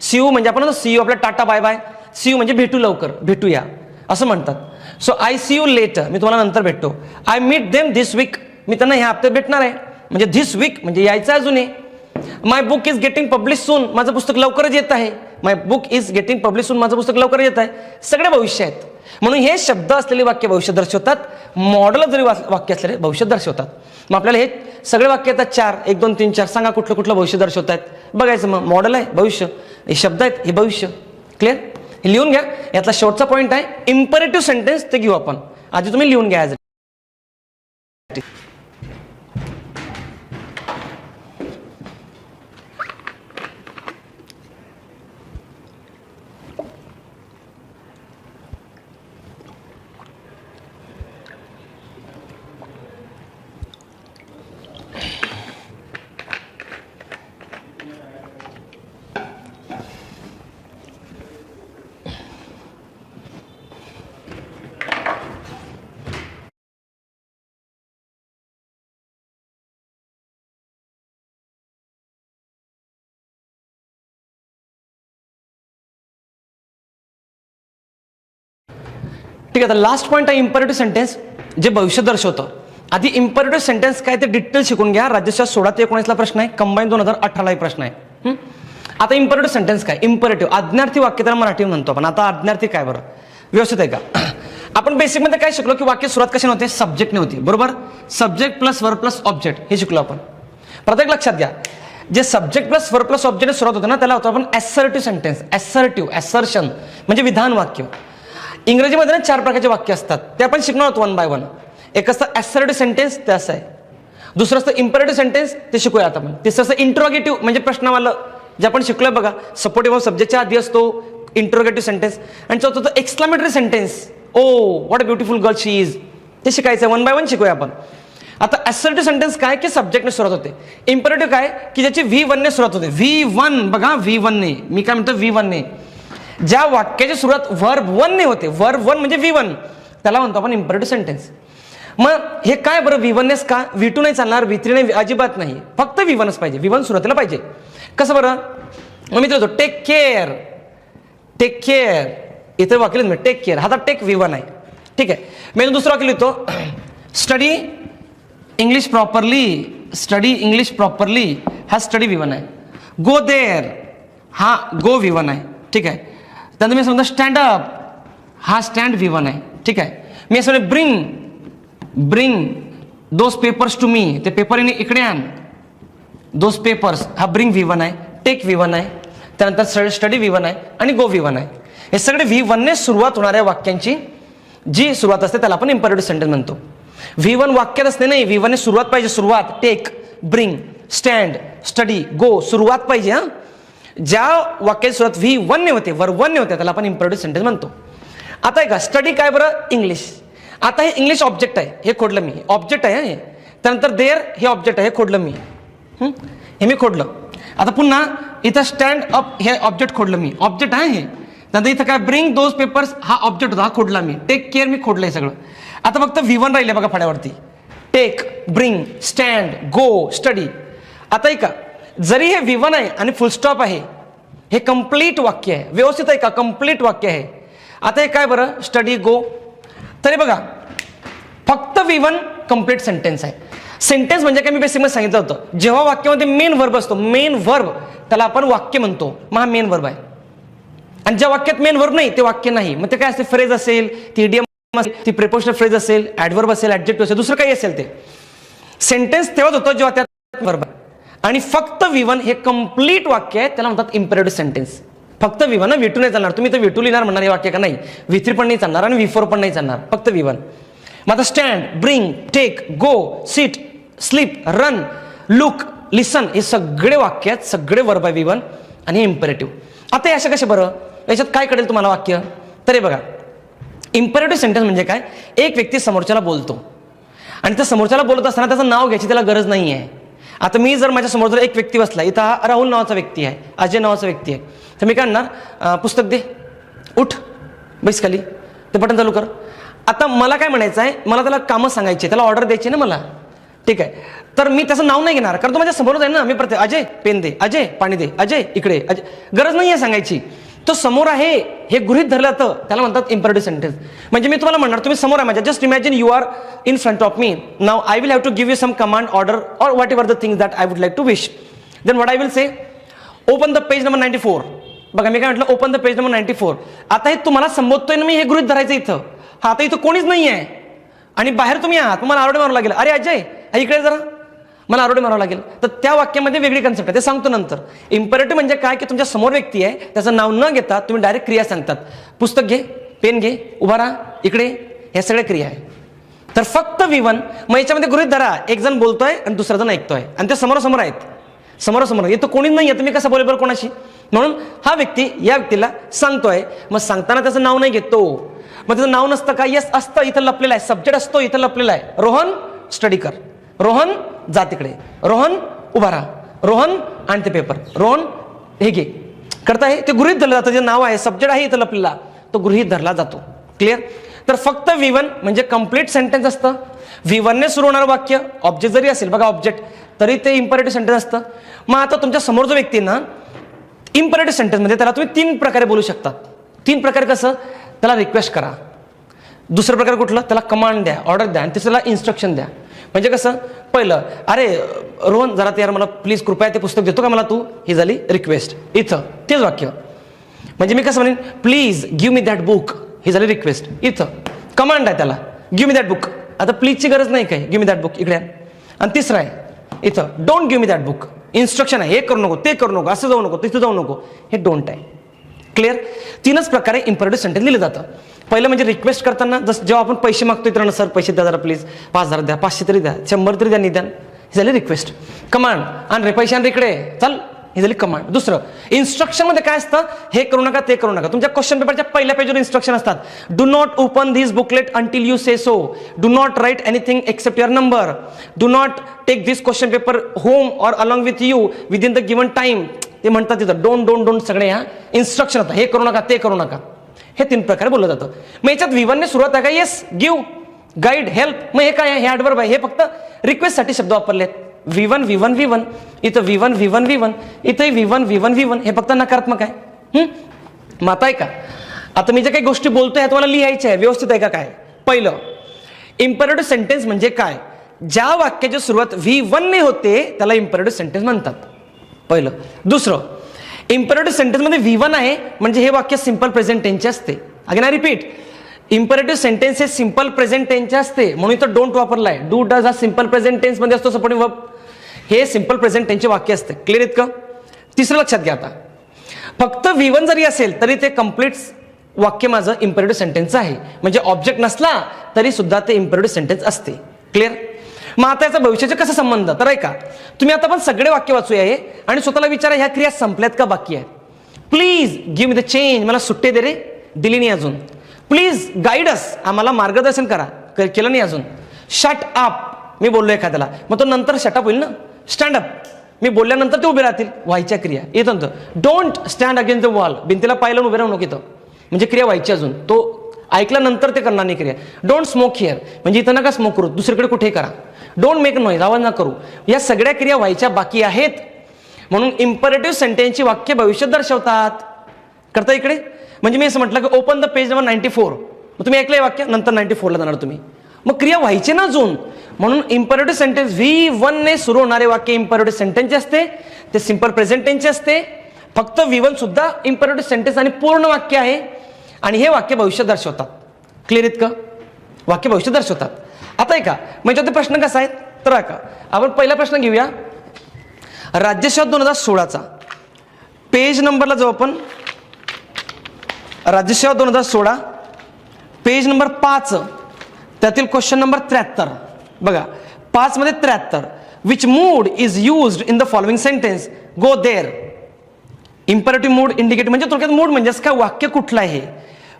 सी यू म्हणजे आपण सी यू आपल्या टाटा बाय बाय. सी यू म्हणजे भेटू लवकर, भेटूया असं म्हणतात. So I see you later, मी तुम्हाला नंतर भेटतो. I meet them this week, मी त्यांना ह्या हप्त्यात भेटणार आहे. म्हणजे धिस वीक म्हणजे यायचं अजून आहे. माय बुक इज गेटिंग पब्लिश सून, माझं पुस्तक लवकरच येत आहे. माय बुक इज गेटिंग पब्लिश सून, माझं पुस्तक लवकरच येत आहे. सगळे भविष्य आहेत. म्हणून हे शब्द असलेले वाक्य भविष्य दर्शवतात, मॉडल जरी वाक्य असलेले भविष्य दर्शवतात. मग आपल्याला हे सगळे वाक्य येतात 4, 1, 2, 3, 4 सांगा कुठलं कुठलं भविष्य दर्शवतात बघायचं. मग मॉडल आहे भविष्य, हे शब्द आहेत हे भविष्य. क्लिअर, हे लिहून घ्या. यातला शेवटचा पॉईंट आहे इम्परेटिव्ह सेंटेन्स, ते घेऊ आपण. आधी तुम्ही लिहून घ्या. ठीक आहे, आता लास्ट पॉईंट आहे इम्परेटिव्ह सेंटेन्स, जे भविष्य दर्शवतं. आधी इम्परेटिव्ह सेंटेन्स काय ते डिटेल शिकून घ्या. राज्यशास्त्र 16 ते 19 प्रश्न आहे, कंबाईन 2018 प्रश्न आहे. आता इम्परेटिव्ह सेंटेन्स काय, इम्परेटिव्ह आज्ञार्थी वाक्य त्याला मराठी म्हणतो आपण. आता आज्ञार्थी काय बरं, व्यवस्थित आहे का. आपण बेसिकमध्ये काय शिकलो की वाक्य सुरुवात कशी नव्हते, सब्जेक्ट नव्हती, बरोबर. Subject plus verb plus object हे शिकलो आपण. प्रत्येक लक्षात घ्या, जे subject plus verb plus object सुरुवात होतं ना त्याला होतं आपण ॲसर्टिव्ह सेंटेन्स. ॲसर्टिव्ह, ॲसर्शन म्हणजे विधान वाक्य. इंग्रजीमध्ये ना 4 प्रकारचे वाक्य असतात, ते आपण शिकणार आहोत 1 बाय 1. एक असतं ॲसर्टिव्ह सेंटेन्स, ते असं आहे. दुसरं असतं इम्परेटिव्ह सेंटेन्स, ते शिकूया आता आपण. तिसरं असतं इंट्रोगेटिव्ह म्हणजे प्रश्नवालं, जे आपण शिकलोय बघा, सपोर्टिव्ह ऑफ सब्जेक्टच्या आधी असतो इंट्रोगेटिव्ह सेंटेन्स. आणि चौथं होतं exclamatory sentence, oh what a beautiful girl she is, ते शिकायचं 1 बाय 1 शिकूया आपण. आता असर्टिव्ह सेंटेन्स काय की सब्जेक्टने सुरुवात होते. इम्परेटिव्ह काय की ज्याची V1 ने सुरुवात होते. V1 बघा, V1 ने, मी काय म्हणतो V1 ने, ज्या वाक्याची सुरुवात वर्ब 1 ने होते, वर्ब 1 म्हणजे V1, त्याला म्हणतो आपण इम्परेटिव्ह सेंटेन्स. मग हे काय बरं V1 नेच का, V2 नाही चालणार, V3 नाही, अजिबात नाही, फक्त V1च पाहिजे. V1 सुरुवातीला पाहिजे. कसं बरं, मग मी लिहितो टेक केअर, टेक केअर, इथे वाक्य लिहितो टेक केअर, हा तर टेक V1 आहे. ठीक आहे. मी दुसरं वाक्य लिहितो study English properly, study English properly, हा स्टडी V1 आहे. गो देअर, हा गो V1 आहे. ठीक आहे. त्यानंतर मी सांगतो स्टँड अप, हा स्टँड V1 आहे. ठीक आहे. मी असं bring, bring those papers to me, ते पेपर इकडे आण, दोज पेपर्स, हा ब्रिंग V1 आहे. टेक V1 आहे. त्यानंतर स्टडी V1 आहे आणि गो V1 आहे. हे सगळे V1 ने सुरुवात होणाऱ्या वाक्यांची जी सुरुवात असते त्याला आपण इम्परेटिव्ह सेंटेन्स म्हणतो. V1 वाक्यात असते नाही, V1 ने सुरुवात पाहिजे, सुरुवात, टेक, ब्रिंग, स्टँड, स्टडी, गो, सुरुवात पाहिजे. हा, ज्या वाक्याची सुरुवात V1 ने होते, वर्ब 1 ने होते, त्याला आपण इम्परेटिव्ह सेंटेन्स म्हणतो. आता आहे का स्टडी काय बरं, इंग्लिश. आता हे इंग्लिश ऑब्जेक्ट आहे, हे खोडलं मी, ऑब्जेक्ट आहे हे. त्यानंतर देअर हे ऑब्जेक्ट आहे, हे खोडलं मी, हे मी खोडलं. आता पुन्हा इथं स्टँड अप हे ऑब्जेक्ट खोडलं मी, ऑब्जेक्ट आहे हे. त्यानंतर इथं काय ब्रिंग दोज पेपर्स, हा ऑब्जेक्ट होता, हा खोडला मी. टेक केअर मी खोडलंय सगळं. आता फक्त V1 राहिले बघा फळ्यावरती, टेक, ब्रिंग, स्टँड, गो, स्टडी. आता ऐका, जरी हे V1 आहे आणि फुलस्टॉप आहे, हे कंप्लीट वाक्य आहे, व्यवस्थित आहे का, कंप्लीट वाक्य आहे. आता हे काय बरं, स्टडी, गो, तरी बघा फक्त V1 कंप्लीट सेंटेन्स आहे. सेंटेन्स म्हणजे काय मी बेसिकमध्ये सांगितलं होतं, जेव्हा वाक्यामध्ये मेन वर्ब असतो, मेन वर्ब, त्याला आपण वाक्य म्हणतो. मग हा मेन वर्ब आहे. आणि ज्या वाक्यात मेन वर्ब नाही ते वाक्य नाही. मग ते काय असते, फ्रेज असेल, ती इडियम असेल, ती प्रिपोजिशनल फ्रेज असेल, ऍडवर्ब असेल, ऍडजेक्टिव्ह असेल, दुसरं काही असेल, ते सेंटेन्स तेव्हाच होतं जेव्हा त्यात वर्ब आहे. आणि फक्त V1 हे कंप्लीट वाक्य आहे, त्याला म्हणतात इम्परेटिव्ह सेंटेन्स. फक्त V1, V2 नाही चालणार. तुम्ही तर V2 लिहिणार म्हणणार हे वाक्य का नाही, V3 पण नाही चालणार आणि V4 पण नाही चालणार, फक्त V1. मग आता स्टँड, ब्रिंग, टेक, गो, सिट, स्लीप, रन, लुक, लिसन, हे सगळे वाक्य आहेत, सगळे वर्ब आहे V1 आणि इम्परेटिव्ह. आता अशा कसे बरं, याच्यात काय कळेल तुम्हाला वाक्य, तर हे बघा, इम्परेटिव्ह सेंटेन्स म्हणजे काय, एक व्यक्ती समोरच्याला बोलतो आणि त्या समोरच्याला बोलत असताना त्याचं नाव घ्यायची त्याला गरज नाही आहे. आता मी जर माझ्या समोर जर एक व्यक्ती बसला, इथं हा राहुल नावाचा व्यक्ती आहे, अजय नावाचा व्यक्ती आहे, तर मी काय म्हणणार, पुस्तक दे, उठ, बैस खाली, ते बटन चालू कर. आता मला काय म्हणायचं आहे, मला त्याला कामं सांगायची, त्याला ऑर्डर द्यायची ना मला. ठीक आहे. तर मी त्याचं नाव नाही घेणार, कारण तो माझ्या समोरच आहे ना. मी प्रत्येक अजय पेन दे, अजय पाणी दे, अजय इकडे, अजय, गरज नाही आहे सांगायची, तो समोर आहे हे गृहीत धरलं तर त्याला म्हणतात इम्परेटिव्ह सेंटेन्स. म्हणजे मी तुम्हाला म्हणणार, तुम्ही समोर आहे माझ्या, just imagine you are in front of me नाव, I will have to give you some command, order or whatever the things that I would like to wish. Then what I will say, open the page number 94. बघा मी काय म्हटलं, open the page number 94. आता हे तुम्हाला संबोधतोय ना मी, हे गृहीत धरायचं इथं. हा, आता इथं कोणीच नाही आहे आणि बाहेर तुम्ही आहात, तुम्हाला आरोडे मारावं लागेल, अरे अजय इकडे जरा, मला आरोडे मारावं लागेल. तर त्या वाक्यामध्ये वेगळी कन्सेप्ट आहे, ते सांगतो नंतर. इम्परेटिव्ह म्हणजे काय की तुमच्या समोर व्यक्ती आहे, त्याचं नाव न घेता तुम्ही डायरेक्ट क्रिया सांगतात. पुस्तक घे, पेन घे, उभा राहा, इकडे, ह्या सगळ्या क्रिया आहे. तर फक्त V1, मग याच्यामध्ये गृहीत धरा एक जण बोलतोय आणि दुसरा जण ऐकतोय आणि ते समोरासमोर आहेत, समोरासमोर. इथं कोणीच नाही आहे, तुम्ही कसं बोलेल बरं कोणाशी. म्हणून हा व्यक्ती या व्यक्तीला सांगतोय, मग सांगताना त्याचं नाव नाही घेतो. मग त्याचं नाव नसतं का, येस असतं, इथं लपलेलं आहे, सब्जेक्ट असतो, इथं लपलेला आहे. रोहन स्टडी कर, रोहन जा तिकडे, रोहन उभा राहा, रोहन आणि ते पेपर, रोहन हे घे, करताय, ते गृहीत धरलं जातं. जे नाव आहे, सब्जेक्ट आहे इथं लपलेला, तो गृहीत धरला जातो. क्लिअर. तर फक्त V1 म्हणजे कंप्लीट सेंटेन्स असतं. V1 ने सुरू होणारं वाक्य, ऑब्जेक्ट जरी असेल बघा, ऑब्जेक्ट, तरी ते इम्परेटिव्ह सेंटेन्स असतं. मग आता तुमच्या समोर जो व्यक्ती ना, इम्परेटिव्ह सेंटेन्स मध्ये त्याला तुम्ही 3 प्रकारे बोलू शकता. 3 प्रकारे कसं, त्याला रिक्वेस्ट करा, दुसरं प्रकार कुठलं, त्याला कमांड द्या, ऑर्डर द्या, आणि तिसऱ्याला इन्स्ट्रक्शन द्या. म्हणजे कसं, पहिलं, अरे रोहन जरा ते यार मला प्लीज कृपया ते पुस्तक देतो का मला तू, ही झाली रिक्वेस्ट. इथं तेच वाक्य. म्हणजे मी कसं म्हणेन, please give me that book, ही झाली रिक्वेस्ट. इथं कमांड आहे, त्याला गिव्ह मी दॅट बुक. आता प्लीजची गरज नाही काय, गिव्ह मी दॅट बुक इकडे. आणि तिसरं आहे इथं, don't give me that book, instruction आहे, हे करू नको, ते करू नको, असं जाऊ नको, तिथं जाऊ नको, हे डोंट आहे. क्लिअर. 3च प्रकारे इम्परेटिव्ह सेंटेन्स लिहिलं जातं. पहिलं म्हणजे रिक्वेस्ट करताना, जसं जेव्हा आपण पैसे मागतोय तर सर पैसे द्या जरा प्लीज, 5000 द्या, 500 तरी द्या, 100 तरी द्या निदान, हे झाले रिक्वेस्ट. कमांड, आण रे पैसे, आण रे इकडे, चल ही झाली कमांड. दुसरं, इन्स्ट्रक्शन मध्ये काय असतं, हे करू नका ते करू नका. तुमच्या क्वेश्चन पेपरच्या पहिल्या पेजवर इन्स्ट्रक्शन असतात. Do not open this booklet until you say so. Do not write anything except your number. Do not take this question paper home or along with you within the given time. ते म्हणतात तिथं don't सगळे ह्या instruction होतात. हे करू नका ते करू नका. हे 3 प्रकारे बोललं जातं. मग याच्यात V1 ने सुरुवात आहे का, येस गिव्ह गाईड हेल्प. मग हे काय आहे, हे ॲडव्हर्ब आहे. हे फक्त रिक्वेस्ट साठी शब्द वापरलेत. V1 इथं V1 इथं V1 हे फक्त नकारात्मक आहे. मग आता आहे का, आता मी जे काही गोष्टी बोलतोय तुम्हाला लिहायच्या आहे, व्यवस्थित आहे का काय. पहिलं, इम्पेरेटिव्ह सेंटेन्स म्हणजे काय, ज्या वाक्याची सुरुवात V1 ने होते त्याला इम्पेरेटिव्ह सेंटेन्स म्हणतात. पहिलं. दुसरं, इम्पेरेटिव्ह सेंटेन्स मध्ये V1 आहे म्हणजे हे वाक्य सिंपल प्रेझेंट टेन्सचे असते. Again I repeat, imperative sentence हे सिंपल प्रेझेंट टेन्सचे असते, म्हणून इथं डोंट वापरलाय. डू डज हा सिंपल प्रेझेंट टेन्स मध्ये असतो, सपोर्टिंग वर्ब. हे सिंपल प्रेझेंट टेन्सचे वाक्य असते. क्लिअर आहेत का. तिसरं लक्षात घ्या, आता फक्त V1 जरी असेल तरी ते कम्प्लीट वाक्य माझं इम्पेरेटिव्ह सेंटेन्स आहे. म्हणजे ऑब्जेक्ट नसला तरी सुद्धा ते इम्पेरेटिव्ह सेंटेन्स असते. क्लिअर. मग आता याचा भविष्याचे कसं संबंध, तर ऐका, तुम्ही आता पण सगळे वाक्य वाचूया हे आणि स्वतःला विचारा ह्या क्रिया संपल्यात का बाकी आहेत. Please give me the change, मला सुट्टे दे रे, दिली नाही अजून. प्लीज गाईड अस, आम्हाला मार्गदर्शन करा, केलं नाही अजून. शट अप, मी बोललो एखाद्याला, मग तो नंतर शटअप होईल ना. स्टँड अप, मी बोलल्यानंतर ते उभे राहतील. व्हायच्या क्रिया येत नंतर. Don't stand against the wall, भिंतीला पाहिलं उभे राहू नको इथं, म्हणजे क्रिया व्हायची अजून. तो ऐकल्यानंतर ते करणार नाही क्रिया. डोंट स्मोक हिअर, म्हणजे इथं नका स्मोक करू, दुसरीकडे कुठे करा. डोंट मेक नॉईज, आवाज ना करू. या सगळ्या क्रिया व्हायच्या बाकी आहेत. म्हणून इम्पेरेटिव्ह सेंटेन्सची वाक्य भविष्यात दर्शवतात. करता इकडे, म्हणजे मी असं म्हटलं की ओपन द पेज नंबर 94, मग तुम्ही ऐकलंय वाक्य, नंतर 94ला जाणार तुम्ही. मग क्रिया व्हायची ना अजून. म्हणून इम्पेरेटिव्ह सेंटेन्स V1 ने सुरू होणारे वाक्य इम्पेरेटिव्ह सेंटेन्सचे असते, ते सिंपल प्रेझेंट टेन्सचे असते. फक्त V1 सुद्धा इम्पेरेटिव्ह सेंटेन्स आणि पूर्ण वाक्य आहे, आणि हे वाक्य भविष्यात दर्शवतात. क्लिअर आहेत का. वाक्य भविष्यात दर्शवतात. आता ऐका, म्हणजे ते प्रश्न कसा आहे, तर ऐका, आपण पहिला प्रश्न घेऊया. राज्यसेवा 2016चा पेज नंबरला जाऊ आपण. राज्यसेवा 2016 पेज नंबर 5, त्यातील क्वेश्चन नंबर 73. बघा 5 मध्ये 73, which mood is used in the following sentence, go there. Imperative mood indicate म्हणजे थोडक्यात मूड म्हणजे काय, वाक्य कुठलं आहे.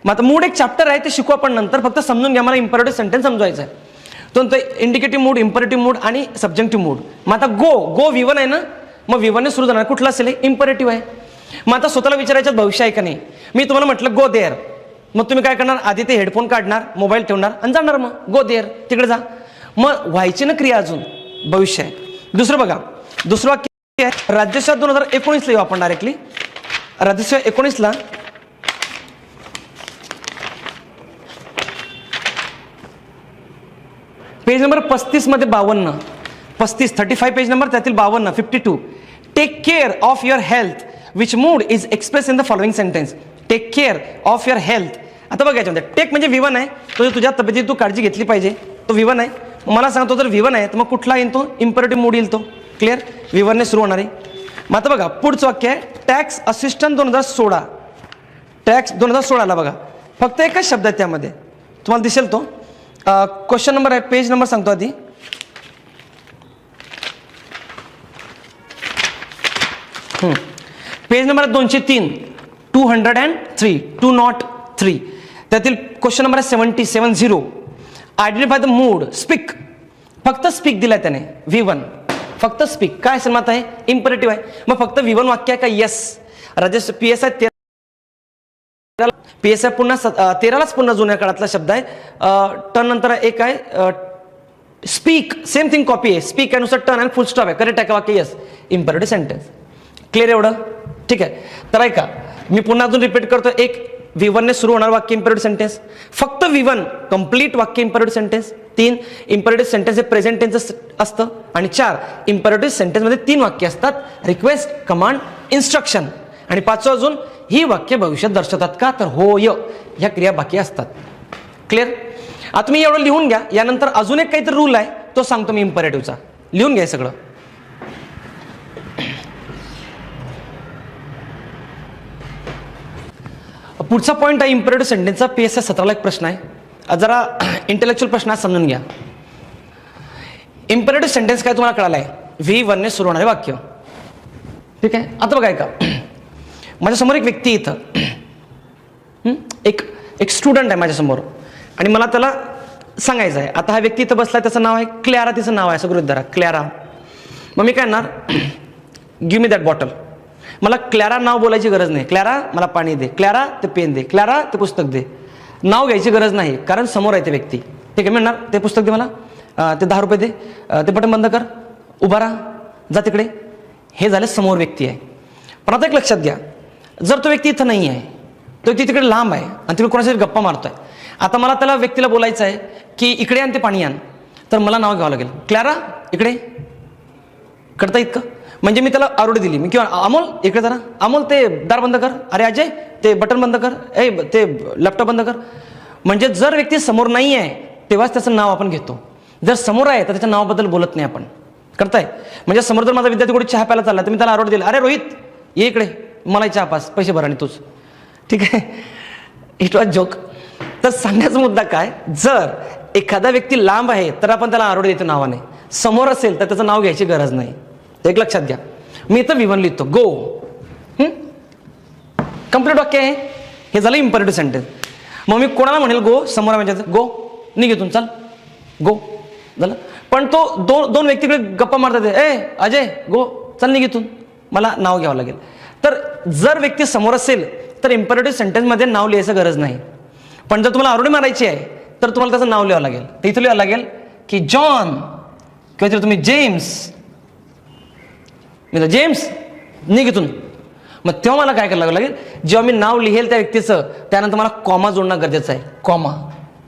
मग आता मूड एक चॅप्टर आहे, ते शिकू आपण नंतर, फक्त समजून घ्या, मला इम्पेरेटिव्ह सेंटेन्स समजवायचं आहे. तो इंडिकेटिव्ह मूड, इम्पेरेटिव्ह मूड आणि सब्जेक्टिव्ह मूड. मग आता गो V1 आहे ना, मग V1 ने सुरू जाणार, कुठला असेल, इम्पेरेटिव्ह आहे. मग आता स्वतःला विचारायच्यात भविष्य आहे का नाही. मी तुम्हाला म्हटलं गो देअर, मग तुम्ही काय करणार, आधी ते हेडफोन काढणार, मोबाईल ठेवणार आणि जाणार. मग गो देअर, तिकडे जा. मग व्हायची ना क्रिया, अजून भविष्य आहे. दुसरं बघा, दुसरं वाक्य आहे राज्यसेवा 2019ला येऊ आपण डायरेक्टली. राज्यसेवा 19ला पेज नंबर 35 मध्ये 52, 35 पेज नंबर, त्यातील 52, 52. Take care of your health, which mood is express in the following sentence. Take care of your health. आता बघा याच्यामध्ये टेक म्हणजे V1 आहे, तो तुझ्या तब्येतीची तू काळजी घेतली पाहिजे, तो V1 आहे. मला सांगतो जर V1 आहे तर मग कुठला येईल, तो इम्पेरेटिव्ह मूड येईल तो. क्लिअर. V1 ने सुरू होणार आहे. मग आता बघा पुढचं वाक्य आहे टॅक्स असिस्टंट 2016. टॅक्स 2016ला बघा फक्त एकच शब्द आहे त्यामध्ये, तुम्हाला दिसेल तो. क्वेश्चन नंबर आहे, पेज नंबर सांगतो आधी. Page number 203, 203. त्यातील क्वेश्चन नंबर आहे 70. Identify the mood, speak. फक्त स्पीक दिलाय त्याने, V1 फक्त स्पीक. काय असेल मग आहे, इम्पेरेटिव्ह आहे, मग फक्त V1 वाक्य आहे का, येस. राजस्व PSI पुन्हा 13लाच पुन्हा जुन्या काळातला शब्द आहे. टर्न नंतर एक आहे स्पीक, सेम थिंग कॉपी आहे. स्पीक आहे नुसार टर्न आणि फुल स्टॉप आहे, करेक्ट आहे का वाक्य, येस. Imperative sentence. क्लिअर एवढं, ठीक आहे. तर ऐका, मी पुन्हा अजून रिपीट करतो. एक V1 ने सुरू होणार वाक्य इम्पेरेटिव्ह सेंटेन्स, फक्त V1 कंप्लीट वाक्य इम्पेरेटिव्ह सेंटेन्स. 3 इम्पेरेटिव्ह सेंटेन्स हे प्रेझेंट टेन्स असतं. आणि 4 इम्पेरेटिव्ह सेंटेन्स मध्ये 3 वाक्य असतात, रिक्वेस्ट, कमांड, इन्स्ट्रक्शन. आणि 5 अजून, ही वाक्य भविष्यात दर्शवतात का, तर होय, ह्या क्रिया बाकी असतात. क्लिअर. आता तुम्ही एवढं लिहून घ्या. यानंतर अजून एक काहीतरी रूल आहे, तो सांगतो मी इम्पेरेटिव्हचा. लिहून घ्या सगळं. पुढचा पॉईंट आहे इम्पेरेटिव्ह सेंटेन्सचा. PSI 17ला एक प्रश्न आहे, जरा इंटेलेक्च्युअल प्रश्न आहे, समजून घ्या. इम्पेरेटिव्ह सेंटेन्स काय तुम्हाला कळालं आहे, V1 ने सुरू होणारे वाक्य. ठीक आहे. आता बघा ऐका, माझ्यासमोर एक व्यक्ती इथं एक स्टुडंट आहे माझ्यासमोर आणि मला त्याला सांगायचं आहे. आता हा व्यक्ती इथं बसला, त्याचं नाव आहे क्लॅरा, तिचं नाव आहे, असं गृहीत धरा क्लॅरा. मग मी काय म्हणणार, गिव्ह मी दॅट बॉटल. मला क्लॅरा नाव बोलायची गरज नाही. क्लॅरा मला पाणी दे, क्लॅरा ते पेन दे, क्लॅरा ते पुस्तक दे. नाव घ्यायची गरज नाही, कारण समोर आहे ते व्यक्ती. ठीक आहे, म्हणणार ते पुस्तक दे मला, ते 10 रुपये दे, ते बटन बंद कर, उभा राहा, जा तिकडे. हे झालं समोर व्यक्ती आहे. पण आता एक लक्षात घ्या, जर तो व्यक्ती इथं नाही आहे, तो व्यक्ती तिकडे लांब आहे आणि तिकडे कोणाशी गप्पा मारतोय. आता मला त्याला व्यक्तीला बोलायचं आहे की इकडे आण ते पाणी आण, तर मला नाव घ्यावं लागेल, क्लॅरा इकडे. करता इतकं म्हणजे मी त्याला आरोडी दिली, मी किंवा अमोल इकडे जरा, अमोल ते दार बंद कर, अरे अजय ते बटन बंद कर, ते लॅपटॉप बंद कर. म्हणजे जर व्यक्ती समोर नाही आहे तेव्हाच त्याचं नाव आपण घेतो, जर समोर आहे तर त्याच्या नावाबद्दल बोलत नाही आपण. करताय म्हणजे समोर जर माझा विद्यार्थी कुठे चहा प्यायला चालला तर मी त्याला आरोडी दिला, अरे रोहित ये इकडे, मला चहा पास, पैसे भरा आणि तूच. ठीक आहे, इट वॉज जोक. तर सांगण्याचा मुद्दा काय, जर एखादा व्यक्ती लांब आहे तर आपण त्याला आरोडी देतो नावाने, समोर असेल तर त्याचं नाव घ्यायची गरज नाही. एक लक्षात घ्या, मी इथं विवन लिहितो गो, कंप्लीट वाक्य आहे, हे झालं इम्परेटिव्ह सेंटेन्स. मग मी कोणाला म्हणेल गो, समोर म्हणजे गो, निघ इथून, चल गो, झालं. पण तो दोन व्यक्तीकडे गप्पा मारतात, अजय गो, चल निघ इथून, मला नाव घ्यावं लागेल. तर जर व्यक्ती समोर असेल तर इम्परेटिव्ह सेंटेन्समध्ये नाव लिहायचं गरज नाही. पण जर तुम्हाला आरोडी मारायची आहे तर तुम्हाला त्याचं नाव लिहावं लागेल. तर इथं लिहावं लागेल की जॉन, किंवा तिला तुम्ही जेम्स, मी जेम्स निघ इथून. मग तेव्हा मला काय करावं लागेल, जेव्हा मी नाव लिहेल त्या व्यक्तीचं त्यानंतर मला कॉमा जोडणं गरजेचं आहे. कॉमा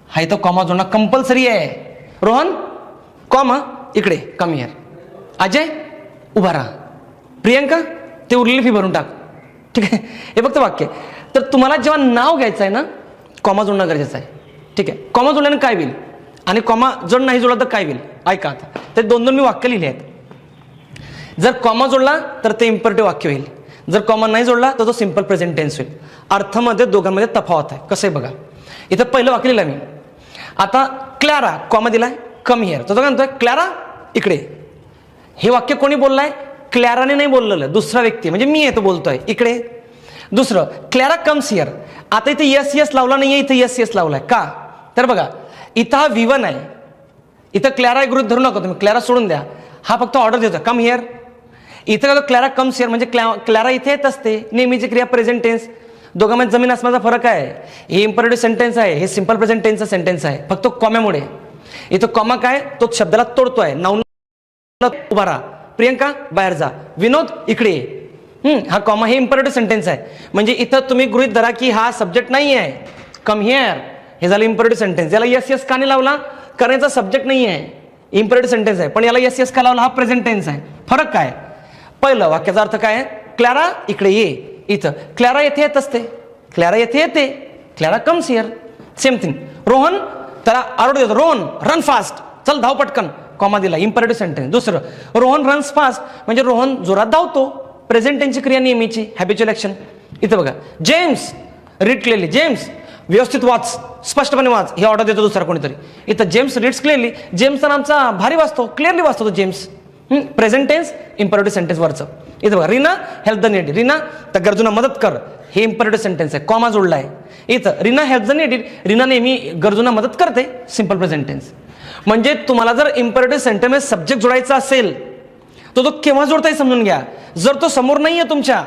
हा इथं कॉमा जोडणं कंपल्सरी आहे. रोहन कॉमा इकडे, कम हिअर. अजय उभा राहा, प्रियंका ते उरलेली फी भरून टाक. ठीक आहे, हे फक्त वाक्य. तर तुम्हाला जेव्हा नाव घ्यायचं आहे ना, कॉमा जोडणं गरजेचं आहे. ठीक आहे, कॉमा जोडल्याने काय होईल आणि कॉमा जोड नाही जोडला तर काय होईल, ऐका. आता ते दोन मी वाक्य लिहिले आहेत. जर कॉमा जोडला तर ते इम्परेटिव्ह वाक्य होईल, जर कॉमा नाही जोडला तर तो सिंपल प्रेझेंट टेन्स होईल. अर्थामध्ये दोघांमध्ये तफावत आहे. कसं आहे बघा, इथं पहिलं वाक्य लिहिलं मी. आता क्लॅरा कॉमा दिलाय, कम हिअर, तो काय म्हणतोय क्लॅरा इकडे. हे वाक्य कोणी बोललाय, क्लॅराने नाही बोललेलं, दुसरा व्यक्ती म्हणजे मी येतो बोलतोय इकडे. दुसरं क्लॅरा कम्स हिअर. आता इथे यस यस लावला नाहीये, इथे यस यस लावलाय का, तर बघा इथं हा V1 आहे, इथं क्लॅरा गृहीत धरू नका तुम्ही, क्लॅरा सोडून द्या. हा फक्त ऑर्डर देतो कम हिअर. इथं का क्लॅरा कम्स हिअर म्हणजे क्लॅरा इथे येत असते, नेहमीची क्रिया प्रेझेंट टेन्स. दोघांमध्ये जमीन आसमानाचा फरक आहे. हे इम्परेटिव्ह सेंटेन्स आहे, हे सिंपल प्रेझेंट टेन्सचा सेंटेन्स आहे, फक्त कॉम्यामुळे. इथं कॉमा काय, तो शब्दाला तोडतोय. नाऊन उभा राहा, प्रियंका बाहेर जा, विनोद इकडे. हा कॉमा हे इम्परेटिव्ह सेंटेन्स आहे. म्हणजे इथं तुम्ही गृहीत धरा की हा सब्जेक्ट नाही आहे, कम हिअर, हे झालं इम्परेटिव्ह सेंटेन्स. याला यस यस का नाही लावला, करण्याचा सब्जेक्ट नाही आहे, इम्परेटिव्ह सेंटेन्स आहे. पण याला यस यस का लावला, हा प्रेझेंट टेन्स आहे. फरक काय, पहिलं वाक्याचा अर्थ काय आहे, क्लॅरा इकडे ये, इथं क्लॅरा येथे येत असते, क्लॅरा येथे येते, Clara comes here. Same thing. Rohan त्याला आरोड देतो, रोहन रन फास्ट, चल धाव पटकन, कॉमा दिला, इम्परेटिव्ह सेंटेन्स. दुसरं रोहन रन्स फास्ट म्हणजे रोहन जोरात धावतो, प्रेझेंट टेन्सची क्रिया नेहमीची, हॅबिच्युअल ॲक्शन. इथं बघा जेम्स रीड क्लिअरली, जेम्स व्यवस्थित वाच, स्पष्टपणे वाच, हे ऑर्डर देतो दुसरा कोणीतरी. इथं जेम्स रीड्स क्लिअरली, जेम्सचा नामचा भारी वाचतो, क्लिअरली वाचतो तो James. Present tense imperative sentence वरचं. इथं बघा Reena help the need, Reena त्या गरजूंना मदत कर, हे इम्परेटिव्ह सेंटेन्स आहे, कॉमा जोडला आहे. इथं Reena help the need, Reena नेहमी गरजूंना मदत करते, सिंपल प्रेझेंट टेन्स. म्हणजे तुम्हाला जर इम्परेटिव्ह सेंटेन्स सब्जेक्ट जोडायचा असेल तर तो केव्हा जोडताय समजून घ्या. जर तो समोर नाहीये तुमच्या,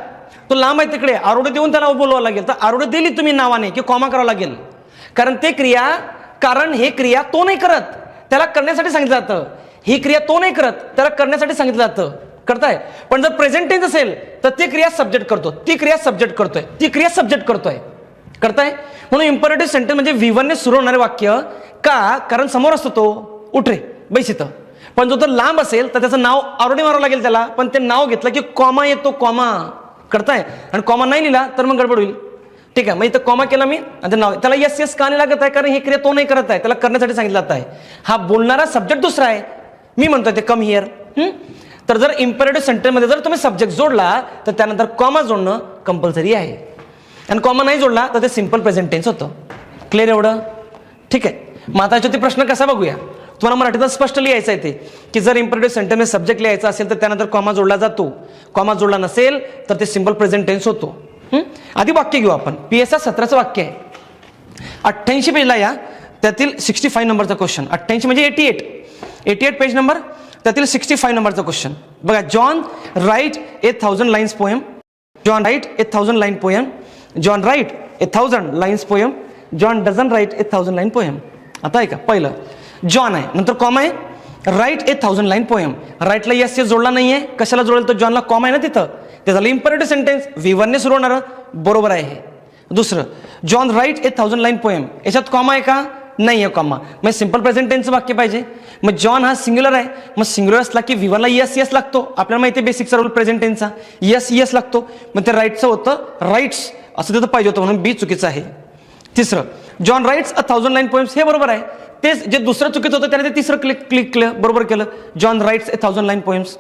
तो लांब आहे तिकडे, आरोडी देऊन त्याला बोलवावं लागेल, तर आरोडी दिली तुम्ही नावाने की कॉमा करावं लागेल. कारण ते क्रिया, कारण हे क्रिया तो नाही करत, त्याला करण्यासाठी सांगितलं जातं. ही क्रिया तो नाही करत, त्याला करण्यासाठी सांगितलं जातं. करताय. पण जर प्रेझेंट टेन्स असेल तर ती क्रिया सब्जेक्ट करतो, ती क्रिया सब्जेक्ट करतोय, ती क्रिया सब्जेक्ट करतोय. करताय. म्हणून इम्परेटिव्ह सेंटेन्स म्हणजे V1 ने सुरू होणारे वाक्य का, कारण समोर असतो तो, उठ रे बैस इथं. पण जो तर लांब असेल तर त्याचं नाव आरोडी मारावं लागेल त्याला, पण ते नाव घेतलं की कॉमा येतो, कॉमा. करताय. आणि कॉमा नाही लिहिला तर मग गडबड होईल. ठीक आहे, मग इथं कॉमा केला मी आणि नाव, त्याला यस यस का नाही लागत आहे, कारण ही क्रिया तो नाही करत आहे, त्याला करण्यासाठी सांगितलं जात आहे. हा बोलणारा सब्जेक्ट दुसरा आहे, मी म्हणतोय ते कम हिअर. तर जर इम्परेटिव्ह सेंटेन्समध्ये जर तुम्ही सब्जेक्ट जोडला तर त्यानंतर कॉमा जोडणं कंपल्सरी आहे, आणि कॉमा नाही जोडला तर ते सिंपल प्रेझेंट टेन्स होतं. क्लिअर एवढं. ठीक आहे. मग आता याच्यावरती प्रश्न कसा बघूया. तुम्हाला मराठीत स्पष्ट लिहायचं आहे ते की जर इम्परेटिव्ह सेंटेन्स सब्जेक्ट लिहायचा असेल तर त्यानंतर कॉमा जोडला जातो, कॉमा जोडला नसेल तर ते सिंपल प्रेझेंट टेन्स होतो. आधी वाक्य घेऊ आपण. PSR 17चं वाक्य आहे. 88 पेजला या, त्यातील 65 नंबरचा क्वेश्चन. 88 म्हणजे 88 पेज नंबर, त्यातील 65 नंबरचा क्वेश्चन बघा. John write 1000 lines poem. John write 1000 line poem. John write 1000 lines poem. John doesn't write 1000 line poem. आता ऐका, पहिलं जॉन आहे, नंतर कॉमा आहे, राईट 1000 लाईन पोएम. राईटला यस जोडला नाहीये, कशाला जोडेल तर जॉनला कॉमा आहे ना तिथं, ते झालं इम्परेटिव्ह सेंटेन्स. V1 ने सुरू होणार, बरोबर आहे हे. दुसरं जॉन राईट 1000 लाईन पोएम, याच्यात कॉमा आहे का? नाही आहे कॉमा, मग सिंपल प्रेझेंट टेन्सचं वाक्य पाहिजे. मग जॉन हा सिंग्युलर आहे, मग सिंग्युलर असला की V1 ला यस लागतो. आपल्याला माहिती आहे बेसिकचा रूल प्रेझेंट टेन्सचा, यस लागतो. मग ते राईटचं होतं राईट्स असं तिथं पाहिजे होतं, म्हणून बी चुकीचं आहे. तिसरं जॉन राईट्स 1000 लाईन पोएम्स, हे बरोबर आहे. तेच जे दुसरं चुकीचं होतं त्याने ते तिसरं क्लिक केलं, बरोबर केलं. John writes 1000 line poems.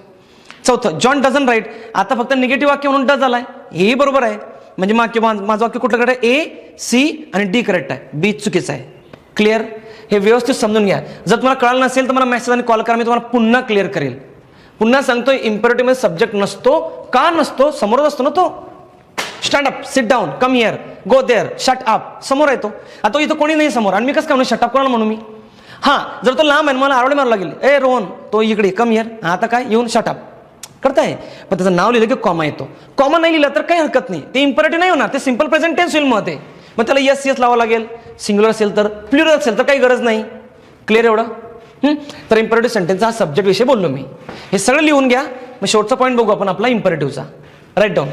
चौथं जॉन डझन राईट, आता फक्त निगेटिव्ह वाक्य म्हणून डज आलाय, हेही बरोबर आहे. म्हणजे माझं वाक्य कुठलं करेक्ट आहे? A, C आणि D करेक्ट आहे, बी चुकीचं आहे. क्लिअर? हे व्यवस्थित समजून घ्या. जर तुम्हाला कळालं नसेल तर मला मेसेज आणि कॉल करा, मी तुम्हाला पुन्हा क्लिअर करेल. पुन्हा सांगतोय, इम्परेटिव्ह मध्ये सब्जेक्ट नसतो. का नसतो? समोरच असतो ना तो. Stand up, sit down, come here, go there, shut up, समोर आहे तो. आता इथं कोणी नाही समोर, आणि मी कसं काय म्हणू शट अप कोणाला म्हणू मी? हां, जर तो लांब आहे मला आरोडे मारू लागेल, ए रोहन तो इकडे कम हिअर, आता काय येऊन शट अप करताय. पण त्याचं नाव लिहिलं की कॉमा येतो. कॉमा नाही लिहिलं तर काही हरकत नाही, ते इम्परेटिव्ह नाही होणार, ते सिंपल प्रेझेंट टेन्स होईल. मग त्याला यस लावावं लागेल. सिंग्युलर असेल तर, प्लुरल असेल तर काही गरज नाही. क्लिअर एवढं? तर इम्परेटिव्ह सेंटेन्सचा हा सब्जेक्ट विषय बोललो मी. हे सगळं लिहून घ्या. मग शेवटचा पॉईंट बघू आपण आपला इम्परेटिव्हचा. Write down.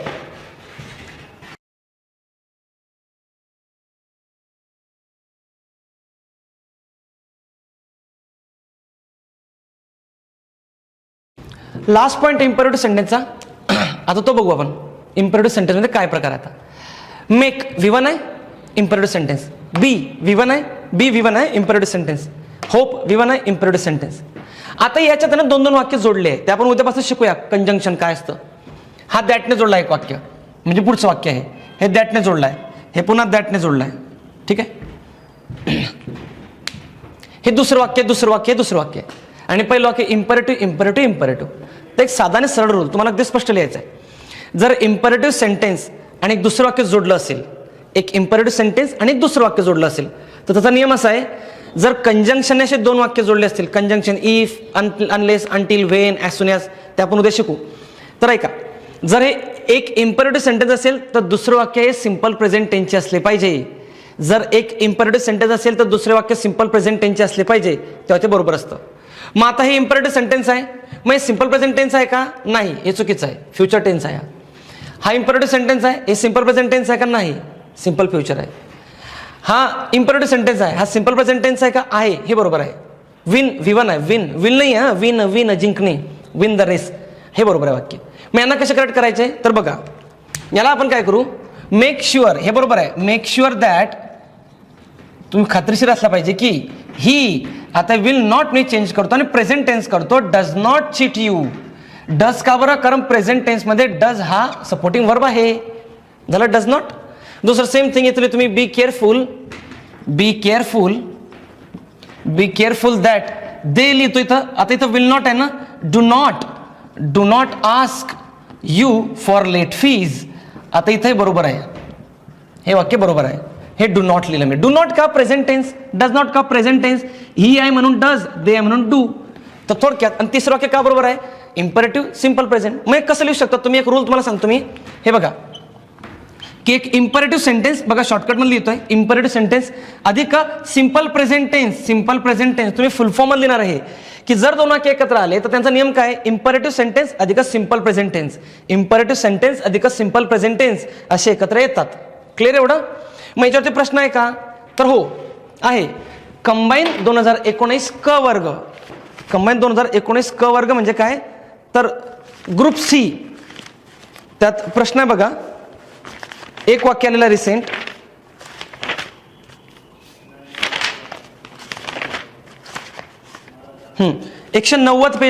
Last point imperative सेंटेन्सचा. आता तो बघू आपण. इम्परेटिव्ह सेंटेन्समध्ये काय प्रकार आहे आता. मेक V1 आहे इम्परेटिव्ह सेंटेन्स. बी V1 आहे, बी V1 आहे इम्परेटिव्ह सेंटेन्स. होप V1 आहे इम्परेटिव्ह सेंटेन्स. आता याच्यात ना 2 वाक्य जोडले आहे, ते आपण उद्यापासून शिकूया. कंजंक्शन काय असतं. हा दॅटने जोडला एक वाक्य, म्हणजे पुढचं वाक्य आहे हे दॅटने जोडलं आहे, हे पुन्हा दॅटने जोडलं आहे. ठीक आहे. हे दुसरं वाक्य आहे. आणि पहिलं वाक्य इम्परेटिव्ह. तर एक साधा आणि सरळ रूल तुम्हाला अगदी स्पष्ट लिहायचं आहे. जर इम्परेटिव्ह सेंटेन्स आणि एक दुसरं वाक्य जोडलं असेल, एक इम्परेटिव्ह सेंटेन्स आणि एक दुसरं वाक्य जोडलं असेल, तर त्याचा नियम असा आहे, जर कंजंक्शनने असे 2 वाक्य जोडले असतील, conjunction if, unless, until, when, as soon as, ते आपण उद्या शिकू. तर ऐका, जर हे एक इम्परेटिव्ह सेंटेन्स असेल तर दुसरं वाक्य हे सिंपल प्रेझेंट टेन्सचे असले पाहिजे. जर एक इम्परेटिव्ह सेंटेन्स असेल तर दुसरे वाक्य सिंपल प्रेझेंट टेन्सचे असले पाहिजे, तेव्हा ते बरोबर असतं. मग आता हे इम्परेटिव्ह सेंटेन्स आहे, मग हे सिंपल प्रेझेंट टेन्स आहे का? नाही, हे चुकीचं आहे, फ्युचर टेन्स आहे. हा इम्परेटिव्ह सेंटेन्स आहे, हे सिंपल प्रेझेंट टेन्स आहे का? नाही, सिंपल फ्युचर आहे. हा इम्परेटिव्ह सेंटेन्स आहे, हा सिंपल प्रेझेंट टेन्स आहे का? आहे, हे बरोबर आहे. विन V1 आहे, विन नाही हा, विन जिंकणे, विन द रेस, हे बरोबर आहे वाक्य. मग यांना कसं करेक्ट करायचे तर बघा, याला आपण काय करू, मेक शुअर, हे बरोबर आहे. मेक शुअर दॅट, तुम्ही खात्रीशीर असला पाहिजे की ही, आता विल नॉट मी चेंज करतो आणि प्रेझेंट टेन्स करतो, does not cheat you. Does का बरं? कारण प्रेझेंट टेन्स मध्ये डज हा सपोर्टिंग वर्ब आहे, झालं डज नॉट. दुसरं सेम थिंग इथे तुम्ही बी केअरफुल दॅट दे लिहितो इथं. आता इथं विल नॉट आहे ना, do not ask you for late fees. आता इथे बरोबर आहे, हे वाक्य बरोबर आहे. हे डू नॉट लिहिलं मी. डू नॉट का? Present tense. डज नॉट का? Present tense. ही आहे म्हणून डज, दे आहे म्हणून डू. तर थोडक्यात, आणि तिसरं वाक्य का बरोबर आहे? Imperative simple present. मग कसं लिहू शकता तुम्ही? एक रूल तुम्हाला सांगतो मी. हे बघा की एक इम्परेटिव्ह सेंटेन्स, बघा शॉर्टकटमध्ये लिहितोय, इम्परेटिव्ह सेंटेन्स अधिक सिंपल प्रेझेंट टेन्स. तुम्ही फुल फॉर्म मध्ये लिहिणार आहे की जर 2 वाक्य एकत्र आले तर त्यांचा नियम काय? इम्परेटिव्ह सेंटेन्स अधिक simple present tense, imperative sentence अधिक सिंपल प्रेझेंट टेन्स असे एकत्र येतात. क्लिअर एवढं? मग याच्यावरती प्रश्न आहे का? तर हो आहे. कंबाईन 2019 क वर्ग. कंबाईन 2019 क वर्ग म्हणजे काय? तर ग्रुप सी, त्यात प्रश्न आहे बघा. एक वाक्य आलेला रिसेंट,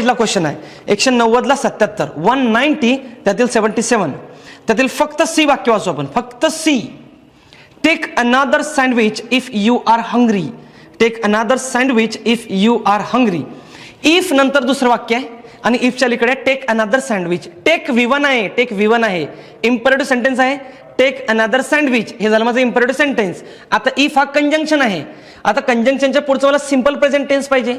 ला क्वेश्चन आहे. 190ला 77, 190 त्यातील 77, त्यातील फक्त सी वाक्य वाचू आपण. फक्त see. Take another sandwich if you are hungry. Take another sandwich if you are hungry. If नंतर दुसरं वाक्य आहे आणि इफच्या अलीकडे take another sandwich. Take V1 आहे, टेक V1 आहे, इम्परेटिव्ह सेंटेन्स आहे. टेक अनादर सँडविच हे झालं माझं इम्परेटिव्ह सेंटेन्स. आता इफ हा कंजंक्शन आहे. आता कंजंक्शनच्या पुढचं मला सिंपल प्रेझेंट टेन्स पाहिजे.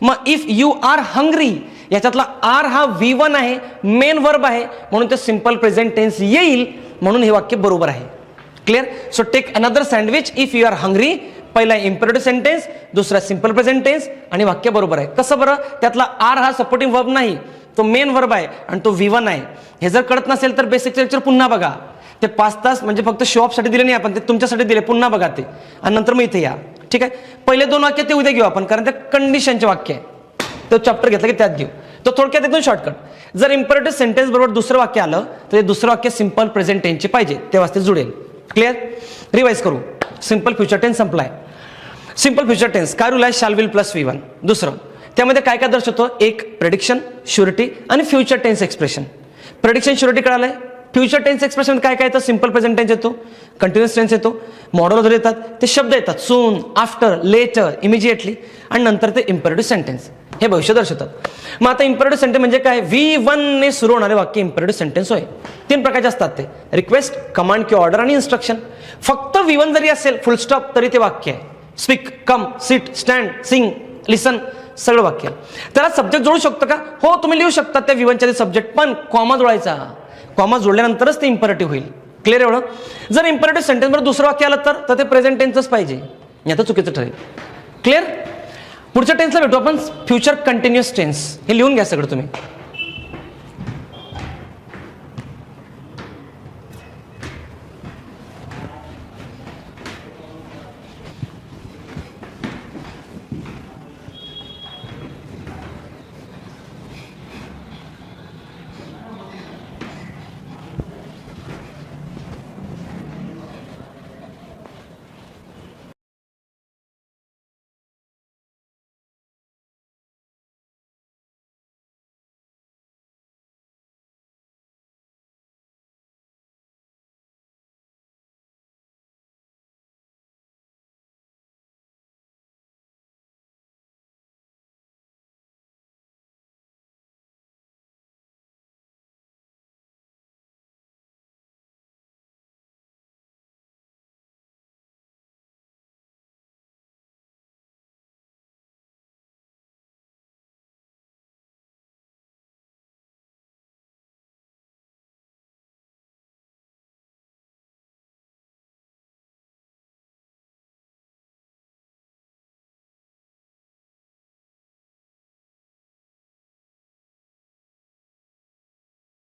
मग इफ यू आर हंग्री याच्यातला आर हा V1 आहे, मेन वर्ब आहे, म्हणून ते सिंपल प्रेझेंट टेन्स येईल, म्हणून हे वाक्य बरोबर आहे. Clear. So take another sandwich if you are hungry, पहिला इम्परेटिव्ह सेंटेन्स, दुसरा सिंपल प्रेझेंट टेन्स आणि वाक्य बरोबर आहे. कसं बरं, त्यातला आर हा सपोर्टिंग वर्ब नाही, तो मेन वर्ब आहे आणि तो V1 आहे. हे जर कळत नसेल तर बेसिक लेक्चर पुन्हा बघा. ते 5 तास म्हणजे फक्त शो ऑफसाठी दिले नाही आपण, ते तुमच्यासाठी दिले. पुन्हा बघा ते आणि नंतर मग इथे या. ठीक आहे. पहिले 2 वाक्य ते उद्या घेऊ आपण, कारण ते कंडिशनचे वाक्य आहे. तो चॅप्टर घेतला की त्यात घेऊ. तो थोडक्यात एकदम शॉर्टकट. जर इम्परेटिव्ह सेंटेन्स बरोबर दुसरं वाक्य आलं तर ते दुसरं वाक्य सिंपल प्रेझेंट टेन्सचे पाहिजे, तेव्हाच ते जुळेल. क्लिअर. रिवाइज करू. सिंपल फ्युचर टेन्स संपलाय. सिंपल फ्युचर टेन्स काय रूल आहे, शाल विल प्लस V1. दुसरं त्यामध्ये काय काय दर्शवतो, एक प्रेडिक्शन, श्युरिटी आणि future tense expression. Prediction surety कळालंय. फ्युचर टेन्स एक्सप्रेशन काय काय येतं, सिंपल प्रेझेंट टेन्स येतो, कंटिन्युअस टेन्स येतो, मॉडल वगैरे येतात, ते शब्द येतात सून, आफ्टर, लेटर, इमिजिएटली आणि नंतर ते इम्परेटिव्ह सेंटेन्स, हे भविष्य दर्शवतात. मग आता इम्परेटिव्ह सेंटेन्स म्हणजे काय, V1 ने सुरू होणारे वाक्य इम्परेटिव्ह सेंटेन्स होय. 3 प्रकारचे असतात ते, रिक्वेस्ट, कमांड किंवा ऑर्डर आणि इन्स्ट्रक्शन. फक्त V1 जरी असेल फुल स्टॉप तरी ते वाक्य आहे. स्पीक, कम, सिट, स्टँड, सिंग, लिसन, सगळं वाक्य. त्याला सब्जेक्ट जोडू शकतो का, हो तुम्ही लिहू शकता त्या V1च्या सब्जेक्ट, पण कॉमा जोडायचा. कॉमा जोडल्यानंतरच ते इम्परेटिव्ह होईल. क्लिअर एवढं. जर इम्परेटिव्ह सेंटेन्स बरोबर दुसरं वाक्य आलं तर ते प्रेझेंट टेन्सच पाहिजे, आता चुकीचं ठरेल. क्लिअर. पुढच्या टेन्सला भेटू आपण, फ्युचर कंटिन्युअस टेन्स. हे लिहून घ्या सगळं तुम्ही.